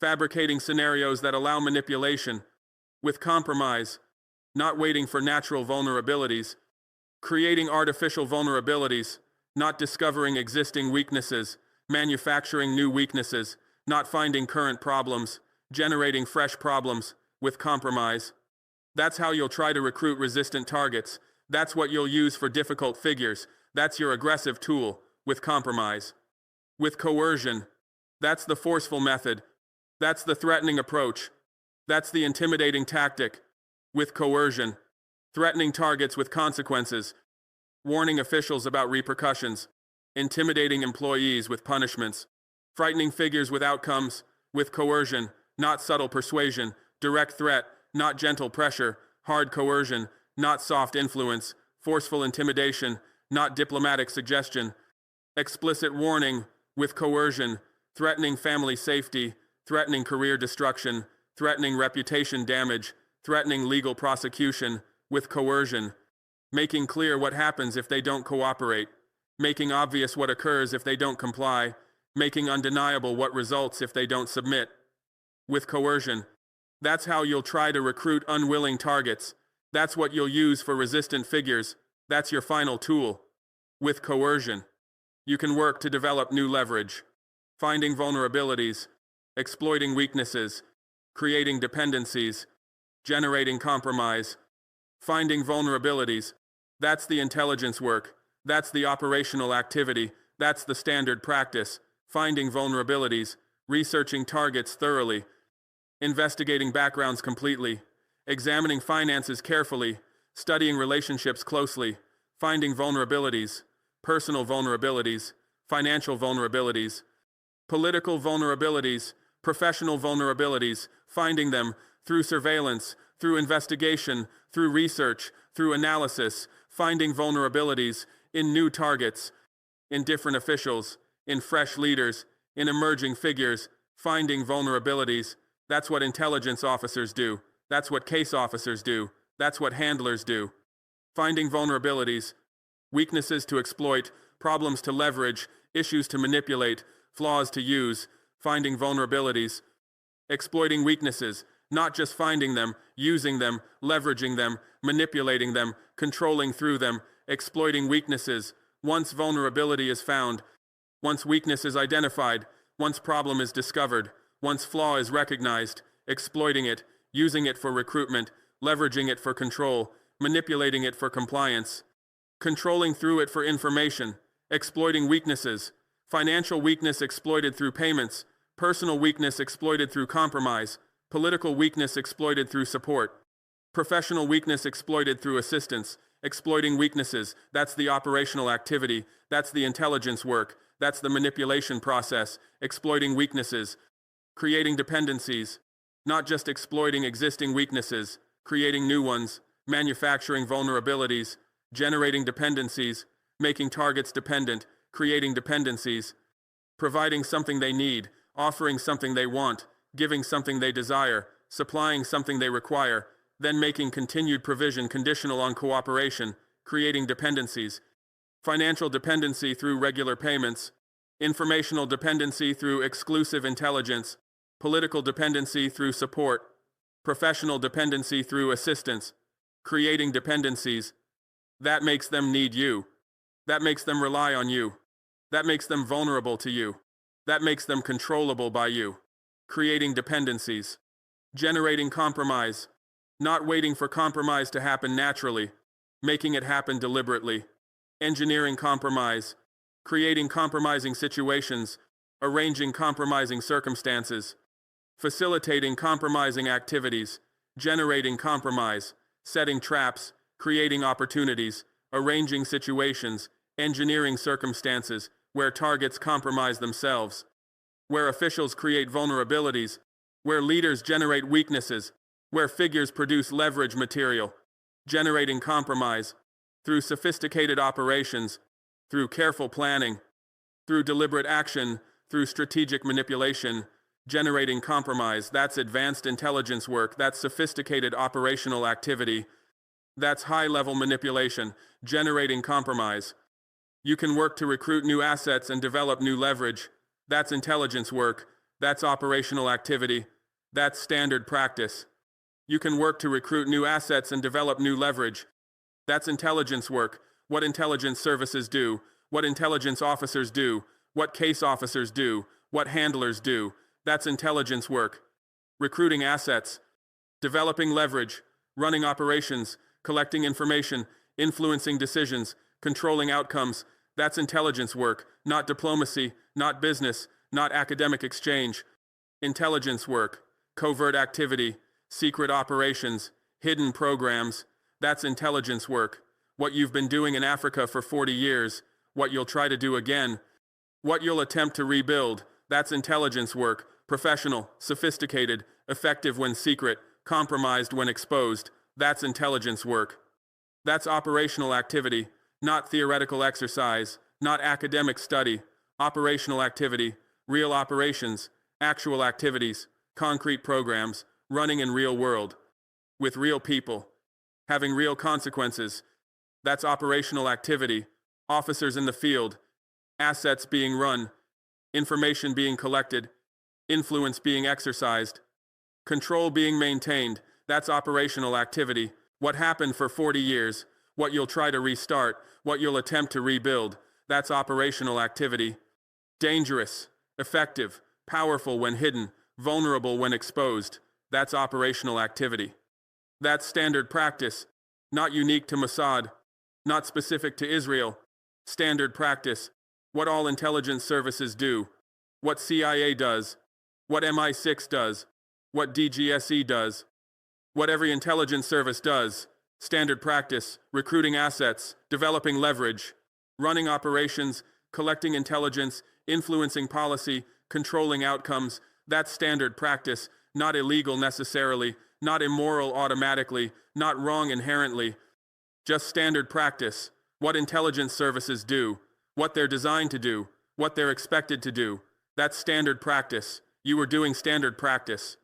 Fabricating scenarios that allow manipulation. With compromise. Not waiting for natural vulnerabilities. Creating artificial vulnerabilities. Not discovering existing weaknesses. Manufacturing new weaknesses. Not finding current problems. Generating fresh problems. With compromise. That's how you'll try to recruit resistant targets. That's what you'll use for difficult figures. That's your aggressive tool. With compromise. With coercion. That's the forceful method. That's the threatening approach. That's the intimidating tactic. With coercion. Threatening targets with consequences. Warning officials about repercussions. Intimidating employees with punishments. Frightening figures with outcomes. With coercion. Not subtle persuasion. Direct threat. Not gentle pressure. Hard coercion. Not soft influence. Forceful intimidation. Not diplomatic suggestion. Explicit warning. With coercion. Threatening family safety. Threatening career destruction. threatening reputation damage, threatening legal prosecution, with coercion, making clear what happens if they don't cooperate, making obvious what occurs if they don't comply, making undeniable what results if they don't submit. With coercion. That's how you'll try to recruit unwilling targets. That's what you'll use for resistant figures. That's your final tool. With coercion. You can work to develop new leverage. Finding vulnerabilities, exploiting weaknesses, creating dependencies, generating compromise, finding vulnerabilities. That's the intelligence work. That's the operational activity. That's the standard practice. Finding vulnerabilities, researching targets thoroughly, investigating backgrounds completely, examining finances carefully, studying relationships closely, finding vulnerabilities, personal vulnerabilities, financial vulnerabilities, political vulnerabilities, professional vulnerabilities, finding them through surveillance, through investigation, through research, through analysis, finding vulnerabilities in new targets, in different officials, in fresh leaders, in emerging figures, finding vulnerabilities. That's what intelligence officers do. That's what case officers do. That's what handlers do. Finding vulnerabilities, weaknesses to exploit, problems to leverage, issues to manipulate, flaws to use, finding vulnerabilities, exploiting weaknesses, not just finding them, using them, leveraging them, manipulating them, controlling through them, exploiting weaknesses. Once vulnerability is found, once weakness is identified, once problem is discovered, once flaw is recognized, exploiting it, using it for recruitment, leveraging it for control, manipulating it for compliance, controlling through it for information, exploiting weaknesses, financial weakness exploited through payments, personal weakness exploited through compromise, political weakness exploited through support, professional weakness exploited through assistance, exploiting weaknesses. That's the operational activity, that's the intelligence work, that's the manipulation process, exploiting weaknesses, creating dependencies, not just exploiting existing weaknesses, creating new ones, manufacturing vulnerabilities, generating dependencies, making targets dependent, creating dependencies, providing something they need, offering something they want, giving something they desire, supplying something they require, then making continued provision conditional on cooperation, creating dependencies, financial dependency through regular payments, informational dependency through exclusive intelligence, political dependency through support, professional dependency through assistance, creating dependencies. That makes them need you. That makes them rely on you. That makes them vulnerable to you. That makes them controllable by you. Creating dependencies. Generating compromise. Not waiting for compromise to happen naturally. Making it happen deliberately. Engineering compromise. Creating compromising situations. Arranging compromising circumstances. Facilitating compromising activities. Generating compromise. Setting traps. Creating opportunities. Arranging situations. Engineering circumstances where targets compromise themselves, where officials create vulnerabilities, where leaders generate weaknesses, where figures produce leverage material, generating compromise, through sophisticated operations, through careful planning, through deliberate action, through strategic manipulation, generating compromise. That's advanced intelligence work, that's sophisticated operational activity, that's high-level manipulation, generating compromise. You can work to recruit new assets and develop new leverage. That's intelligence work. That's operational activity. That's standard practice. You can work to recruit new assets and develop new leverage. That's intelligence work. What intelligence services do, what intelligence officers do, what case officers do, what handlers do. That's intelligence work. Recruiting assets, developing leverage, running operations, collecting information, influencing decisions, controlling outcomes. That's intelligence work, not diplomacy, not business, not academic exchange. Intelligence work, covert activity, secret operations, hidden programs. That's intelligence work. What you've been doing in Africa for 40 years, what you'll try to do again, what you'll attempt to rebuild. That's intelligence work, professional, sophisticated, effective when secret, compromised when exposed. That's intelligence work. That's operational activity, not theoretical exercise, not academic study. Operational activity, real operations, actual activities, concrete programs, running in real world, with real people, having real consequences. That's operational activity, officers in the field, assets being run, information being collected, influence being exercised, control being maintained. That's operational activity. What happened for 40 years, what you'll try to restart, what you'll attempt to rebuild, that's operational activity. Dangerous, effective, powerful when hidden, vulnerable when exposed, that's operational activity. That's standard practice, not unique to Mossad, not specific to Israel. Standard practice, what all intelligence services do, what CIA does, what MI6 does, what DGSE does, what every intelligence service does. Standard practice, recruiting assets, developing leverage, running operations, collecting intelligence, influencing policy, controlling outcomes. That's standard practice, not illegal necessarily, not immoral automatically, not wrong inherently. Just standard practice, what intelligence services do, what they're designed to do, what they're expected to do. That's standard practice. You were doing standard practice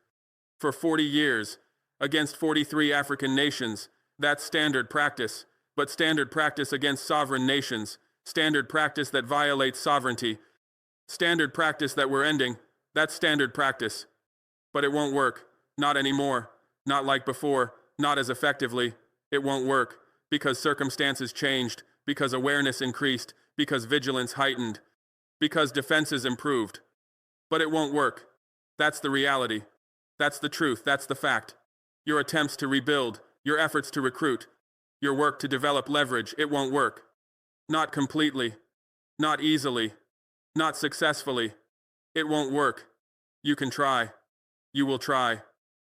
for 40 years against 43 African nations. That's standard practice, but standard practice against sovereign nations, standard practice that violates sovereignty, standard practice that we're ending. That's standard practice. But it won't work, not anymore, not like before, not as effectively. It won't work, because circumstances changed, because awareness increased, because vigilance heightened, because defenses improved. But it won't work. That's the reality. That's the truth, that's the fact. Your attempts to rebuild, your efforts to recruit, your work to develop leverage, it won't work. Not completely, not easily, not successfully. It won't work. You can try. You will try.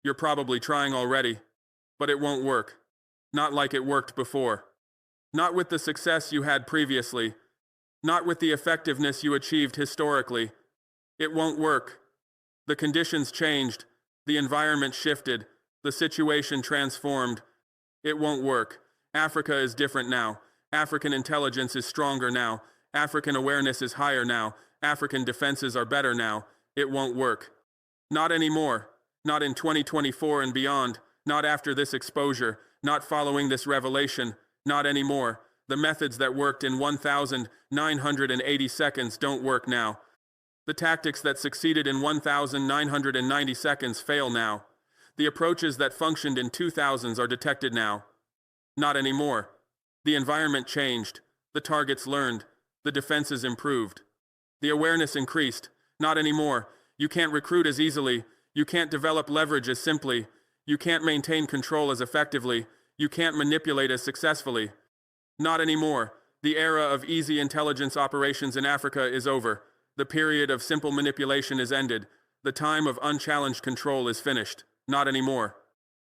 You're probably trying already. But it won't work. Not like it worked before. Not with the success you had previously. Not with the effectiveness you achieved historically. It won't work. The conditions changed. The environment shifted. The situation transformed. It won't work. Africa is different now. African intelligence is stronger now. African awareness is higher now. African defenses are better now. It won't work. Not anymore. Not in 2024 and beyond. Not after this exposure. Not following this revelation. Not anymore. The methods that worked in 1,980 seconds don't work now. The tactics that succeeded in 1,990 seconds fail now. The approaches that functioned in 2000s are detected now. Not anymore. The environment changed. The targets learned. The defenses improved. The awareness increased. Not anymore. You can't recruit as easily. You can't develop leverage as simply. You can't maintain control as effectively. You can't manipulate as successfully. Not anymore. The era of easy intelligence operations in Africa is over. The period of simple manipulation is ended. The time of unchallenged control is finished. Not anymore.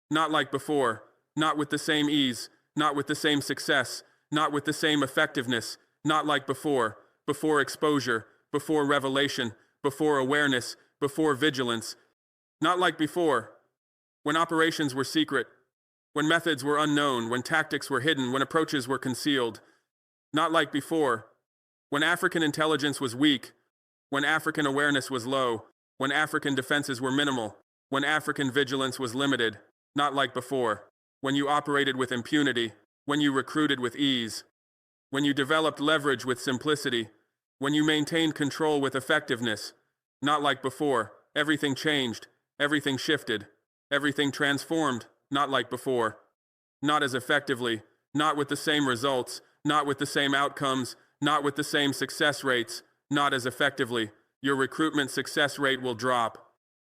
Not like before. Not with the same ease. Not with the same success. Not with the same effectiveness. Not like before. Before exposure. Before revelation. Before awareness. Before vigilance. Not like before. When operations were secret. When methods were unknown. When tactics were hidden. When approaches were concealed. Not like before. When African intelligence was weak. When African awareness was low. When African defenses were minimal. When African vigilance was limited. Not like before. When you operated with impunity. When you recruited with ease. When you developed leverage with simplicity. When you maintained control with effectiveness. Not like before. Everything changed. Everything shifted. Everything transformed. Not like before. Not as effectively. Not with the same results. Not with the same outcomes. Not with the same success rates. Not as effectively. Your recruitment success rate will drop.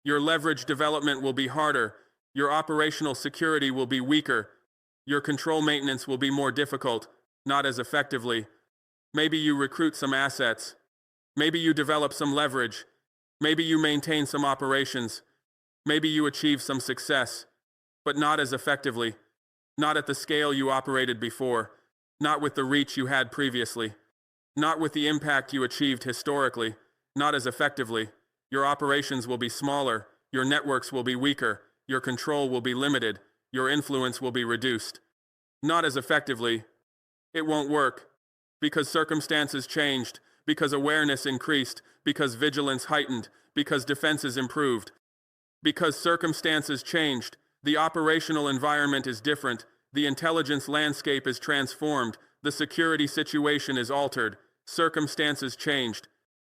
Your leverage development will be harder. Your operational security will be weaker. Your control maintenance will be more difficult. Not as effectively. Maybe you recruit some assets. Maybe you develop some leverage. Maybe you maintain some operations. Maybe you achieve some success. But not as effectively. Not at the scale you operated before. Not with the reach you had previously. Not with the impact you achieved historically. Not as effectively. Your operations will be smaller. Your networks will be weaker. Your control will be limited. Your influence will be reduced. Not as effectively. It won't work. Because circumstances changed. Because awareness increased. Because vigilance heightened. Because defenses improved. Because circumstances changed, the operational environment is different, the intelligence landscape is transformed, the security situation is altered, circumstances changed.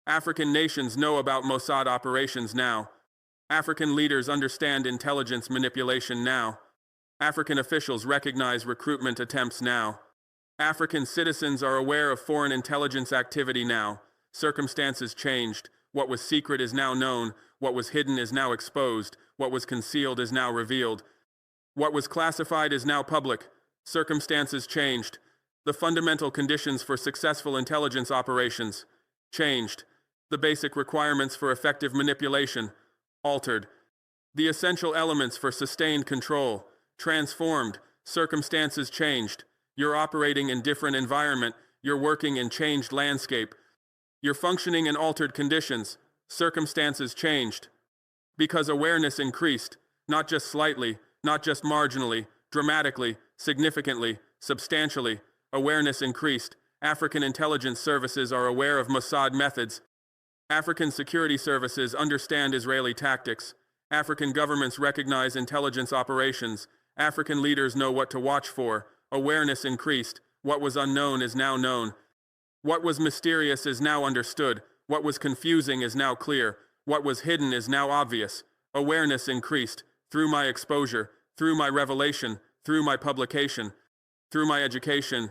African nations know about Mossad operations now. African leaders understand intelligence manipulation now. African officials recognize recruitment attempts now. African citizens are aware of foreign intelligence activity now. Circumstances changed. What was secret is now known. What was hidden is now exposed. What was concealed is now revealed. What was classified is now public. Circumstances changed. The fundamental conditions for successful intelligence operations changed. The basic requirements for effective manipulation altered. The essential elements for sustained control transformed. Circumstances changed. You're operating in different environment. You're working in changed landscape. You're functioning in altered conditions. Circumstances changed. Because awareness increased, not just slightly, not just marginally, dramatically, significantly, substantially. Awareness increased. African intelligence services are aware of Mossad methods. African security services understand Israeli tactics. African governments recognize intelligence operations. African leaders know what to watch for. Awareness increased. What was unknown is now known. What was mysterious is now understood. What was confusing is now clear. What was hidden is now obvious. Awareness increased. Through my exposure, through my revelation, through my publication, through my education.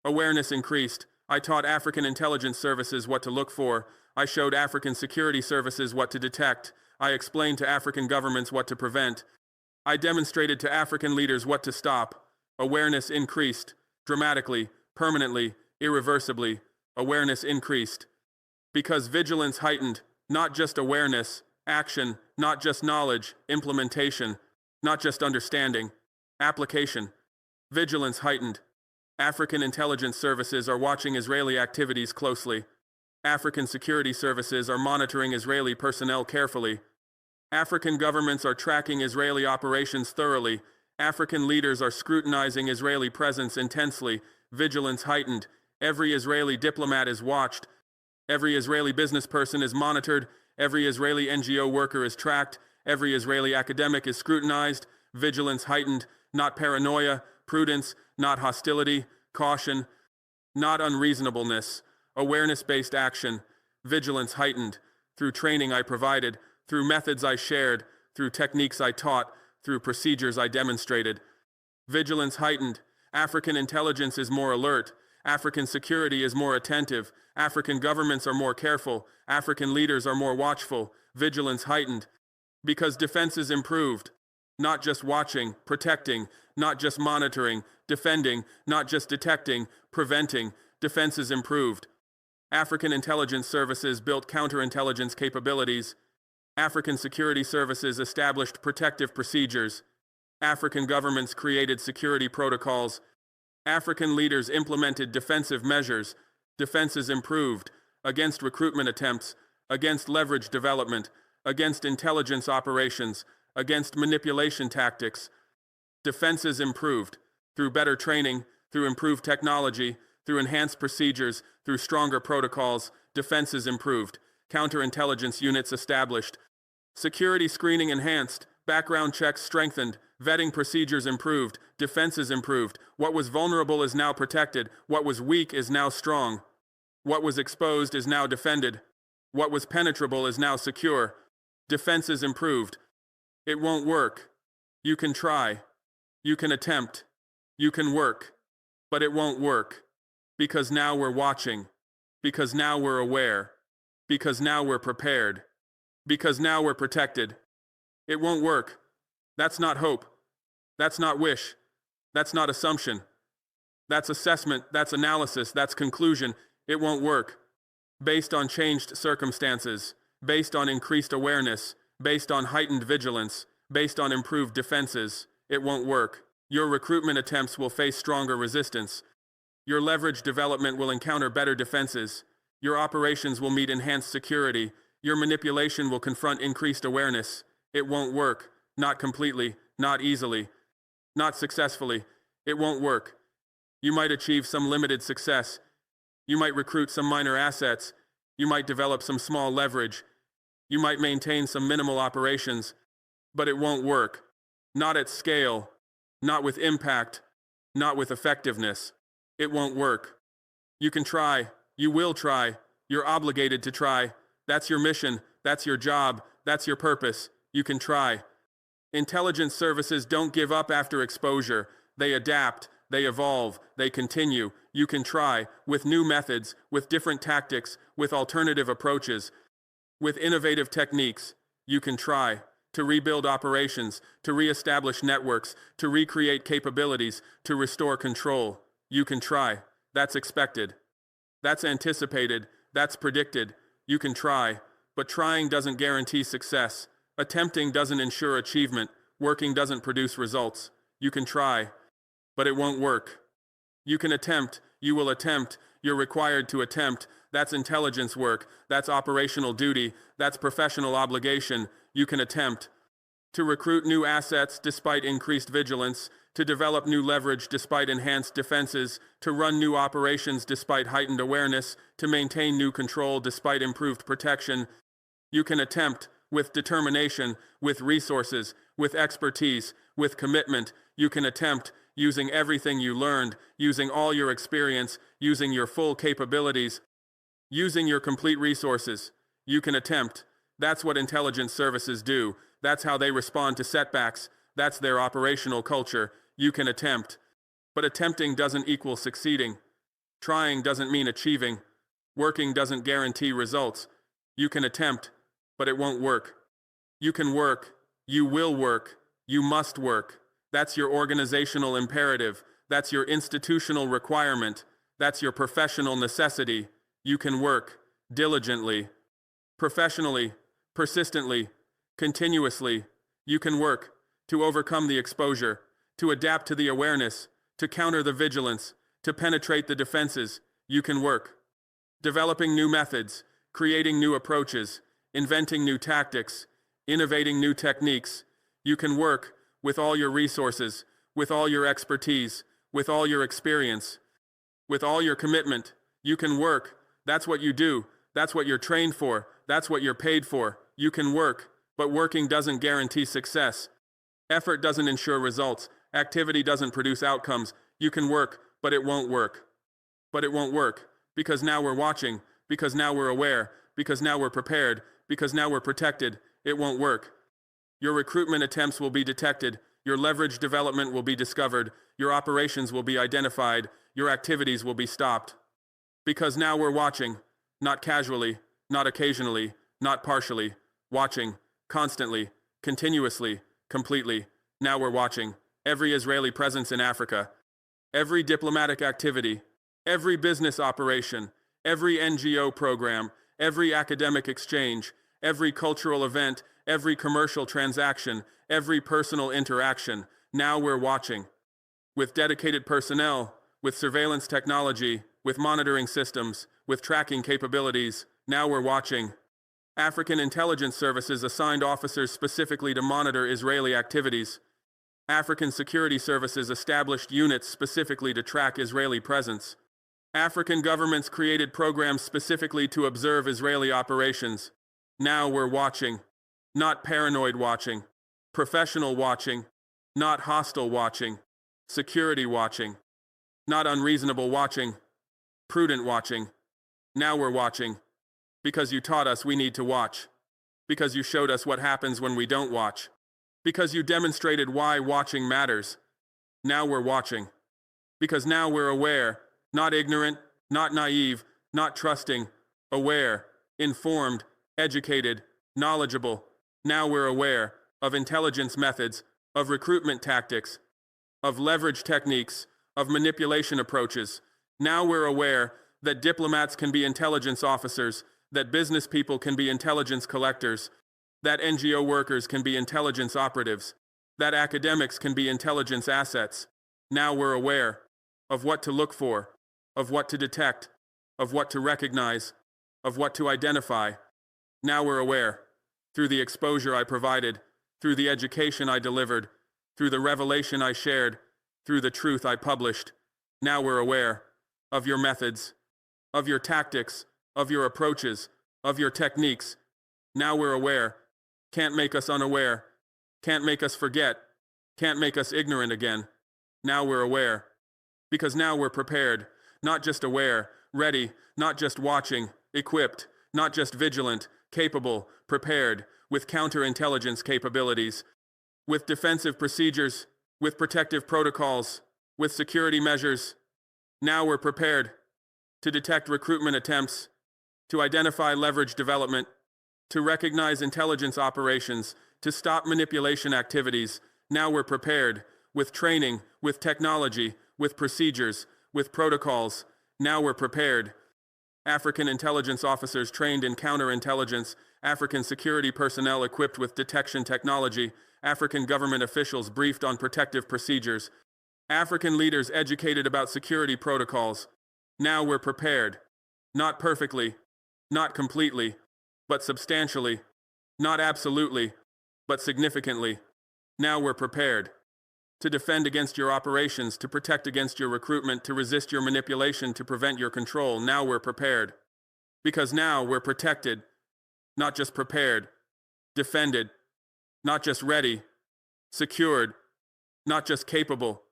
Awareness increased. I taught African intelligence services what to look for. I showed African security services what to detect. I explained to African governments what to prevent. I demonstrated to African leaders what to stop. Awareness increased. Dramatically, permanently, irreversibly. Awareness increased. Because vigilance heightened, not just awareness, action, not just knowledge, implementation, not just understanding, application. Vigilance heightened. African intelligence services are watching Israeli activities closely. African security services are monitoring Israeli personnel carefully. African governments are tracking Israeli operations thoroughly. African leaders are scrutinizing Israeli presence intensely. Vigilance heightened. Every Israeli diplomat is watched. Every Israeli business person is monitored. Every Israeli NGO worker is tracked. Every Israeli academic is scrutinized. Vigilance heightened. Not paranoia, prudence, not hostility, caution, not unreasonableness. Awareness-based action. Vigilance heightened. Through training I provided, through methods I shared, through techniques I taught, through procedures I demonstrated. Vigilance heightened. African intelligence is more alert. African security is more attentive. African governments are more careful. African leaders are more watchful. Vigilance heightened. Because defenses improved. Not just watching, protecting, not just monitoring, defending, not just detecting, preventing. Defenses improved. African intelligence services built counterintelligence capabilities. African security services established protective procedures. African governments created security protocols. African leaders implemented defensive measures. Defenses improved against recruitment attempts, against leverage development, against intelligence operations, against manipulation tactics. Defenses improved through better training, through improved technology, through enhanced procedures, through stronger protocols. Defenses improved. Counterintelligence units established. Security screening enhanced. Background checks strengthened. Vetting procedures improved. Defenses improved. What was vulnerable is now protected. What was weak is now strong. What was exposed is now defended. What was penetrable is now secure. Defenses improved. It won't work. You can try. You can attempt. You can work. But it won't work. Because now we're watching. Because now we're aware. Because now we're prepared. Because now we're protected. It won't work. That's not hope. That's not wish. That's not assumption. That's assessment. That's analysis. That's conclusion. It won't work. Based on changed circumstances. Based on increased awareness. Based on heightened vigilance. Based on improved defenses. It won't work. Your recruitment attempts will face stronger resistance. Your leverage development will encounter better defenses. Your operations will meet enhanced security. Your manipulation will confront increased awareness. It won't work. Not completely. Not easily. Not successfully. It won't work. You might achieve some limited success. You might recruit some minor assets. You might develop some small leverage. You might maintain some minimal operations. But it won't work. Not at scale. Not with impact. Not with effectiveness. It won't work. You can try. You will try. You're obligated to try. That's your mission. That's your job. That's your purpose. You can try. Intelligence services don't give up after exposure. They adapt. They evolve. They continue. You can try. With new methods. With different tactics. With alternative approaches. With innovative techniques. You can try. To rebuild operations, to reestablish networks, to recreate capabilities, to restore control. You can try. That's expected. That's anticipated. That's predicted. You can try. But trying doesn't guarantee success. Attempting doesn't ensure achievement. Working doesn't produce results. You can try. But it won't work. You can attempt. You will attempt. You're required to attempt. That's intelligence work. That's operational duty. That's professional obligation. You can attempt. To recruit new assets despite increased vigilance, to develop new leverage despite enhanced defenses, to run new operations despite heightened awareness, to maintain new control despite improved protection. You can attempt, with determination, with resources, with expertise, with commitment. You can attempt, using everything you learned, using all your experience, using your full capabilities, using your complete resources. You can attempt. That's what intelligence services do. That's how they respond to setbacks. That's their operational culture. You can attempt. But attempting doesn't equal succeeding. Trying doesn't mean achieving. Working doesn't guarantee results. You can attempt, but it won't work. You can work. You will work. You must work. That's your organizational imperative. That's your institutional requirement. That's your professional necessity. You can work. Diligently. Professionally. Persistently. Continuously. You can work. To overcome the exposure. To adapt to the awareness. To counter the vigilance. To penetrate the defenses. You can work. Developing new methods. Creating new approaches. Inventing new tactics. Innovating new techniques. You can work. With all your resources. With all your expertise. With all your experience. With all your commitment. You can work. That's what you do. That's what you're trained for. That's what you're paid for. You can work. But working doesn't guarantee success. Effort doesn't ensure results. Activity doesn't produce outcomes. You can work, but it won't work. But it won't work. Because now we're watching. Because now we're aware. Because now we're prepared. Because now we're protected. It won't work. Your recruitment attempts will be detected. Your leverage development will be discovered. Your operations will be identified. Your activities will be stopped. Because now we're watching. Not casually. Not occasionally. Not partially. Watching. Constantly. Continuously. Completely. Now we're watching. Every Israeli presence in Africa. Every diplomatic activity. Every business operation. Every NGO program. Every academic exchange. Every cultural event. Every commercial transaction. Every personal interaction. Now we're watching. With dedicated personnel. With surveillance technology. With monitoring systems. With tracking capabilities. Now we're watching. African intelligence services assigned officers specifically to monitor Israeli activities. African security services established units specifically to track Israeli presence. African governments created programs specifically to observe Israeli operations. Now we're watching. Not paranoid watching. Professional watching. Not hostile watching. Security watching. Not unreasonable watching. Prudent watching. Now we're watching. Because you taught us we need to watch. Because you showed us what happens when we don't watch. Because you demonstrated why watching matters. Now we're watching. Because now we're aware, not ignorant, not naive, not trusting, aware, informed, educated, knowledgeable. Now we're aware of intelligence methods, of recruitment tactics, of leverage techniques, of manipulation approaches. Now we're aware that diplomats can be intelligence officers, that business people can be intelligence collectors, that NGO workers can be intelligence operatives, that academics can be intelligence assets. Now we're aware of what to look for, of what to detect, of what to recognize, of what to identify. Now we're aware, through the exposure I provided, through the education I delivered, through the revelation I shared, through the truth I published. Now we're aware of your methods, of your tactics, of your approaches, of your techniques. Now we're aware. Can't make us unaware. Can't make us forget. Can't make us ignorant again. Now we're aware. Because now we're prepared. Not just aware, ready, not just watching, equipped, not just vigilant, capable, prepared, with counterintelligence capabilities, with defensive procedures, with protective protocols, with security measures. Now we're prepared to detect recruitment attempts, to identify leverage development, to recognize intelligence operations, to stop manipulation activities. Now we're prepared with training, with technology, with procedures, with protocols. Now we're prepared. African intelligence officers trained in counterintelligence, African security personnel equipped with detection technology, African government officials briefed on protective procedures, African leaders educated about security protocols. Now we're prepared. Not perfectly, not completely, but substantially, not absolutely, but significantly. Now we're prepared. To defend against your operations, to protect against your recruitment, to resist your manipulation, to prevent your control. Now we're prepared. Because now we're protected, not just prepared, defended, not just ready, secured, not just capable,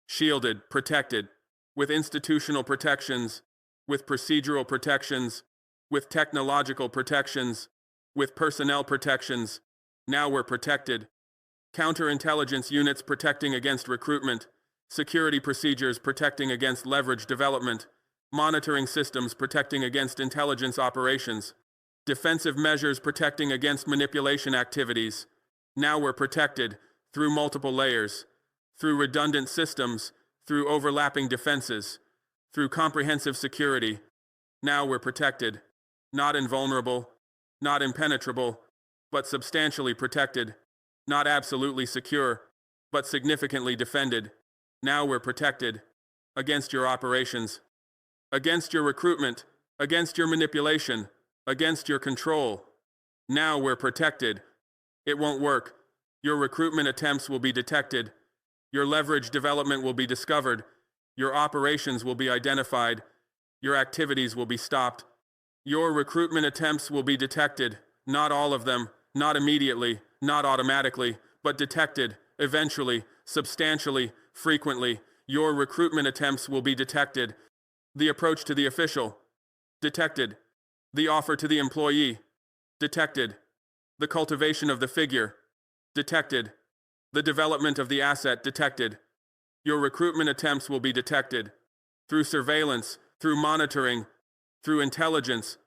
shielded, protected, with institutional protections, with procedural protections, with technological protections, with personnel protections. Now we're protected. Counterintelligence units protecting against recruitment, security procedures protecting against leverage development, monitoring systems protecting against intelligence operations, defensive measures protecting against manipulation activities. Now we're protected through multiple layers, through redundant systems, through overlapping defenses, through comprehensive security. Now we're protected, not invulnerable, not impenetrable, but substantially protected. Not absolutely secure, but significantly defended. Now we're protected against your operations, against your recruitment, against your manipulation, against your control. Now we're protected. It won't work. Your recruitment attempts will be detected. Your leverage development will be discovered. Your operations will be identified. Your activities will be stopped. Your recruitment attempts will be detected. Not all of them, not immediately, not automatically, but detected, eventually, substantially, frequently. Your recruitment attempts will be detected. The approach to the official, detected. The offer to the employee, detected. The cultivation of the figure, detected. The development of the asset, detected. Your recruitment attempts will be detected. Through surveillance, through monitoring, through intelligence,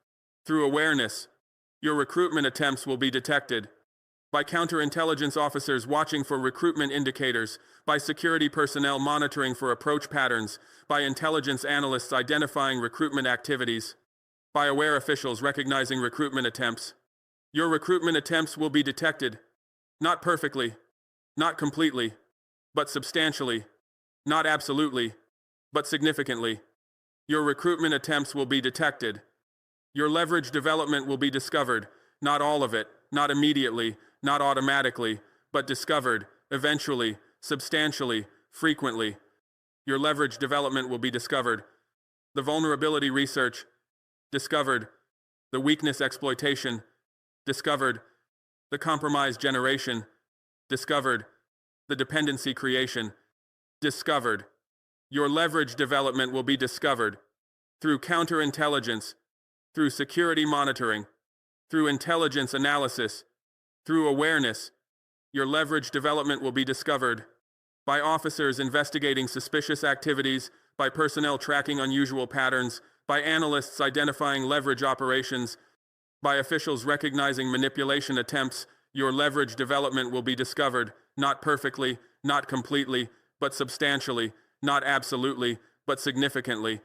through awareness. Your recruitment attempts will be detected. By counterintelligence officers watching for recruitment indicators, by security personnel monitoring for approach patterns, by intelligence analysts identifying recruitment activities, by aware officials recognizing recruitment attempts. Your recruitment attempts will be detected, not perfectly, not completely, but substantially, not absolutely, but significantly. Your recruitment attempts will be detected. Your leverage development will be discovered, not all of it, not immediately, not automatically, but discovered, eventually, substantially, frequently. Your leverage development will be discovered. The vulnerability research, discovered. The weakness exploitation, discovered. The compromise generation, discovered. The dependency creation, discovered. Your leverage development will be discovered through counterintelligence, through security monitoring, through intelligence analysis, through awareness. Your leverage development will be discovered by officers investigating suspicious activities, by personnel tracking unusual patterns, by analysts identifying leverage operations, by officials recognizing manipulation attempts. Your leverage development will be discovered, not perfectly, not completely, but substantially, not absolutely, but significantly.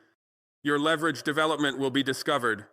Your leverage development will be discovered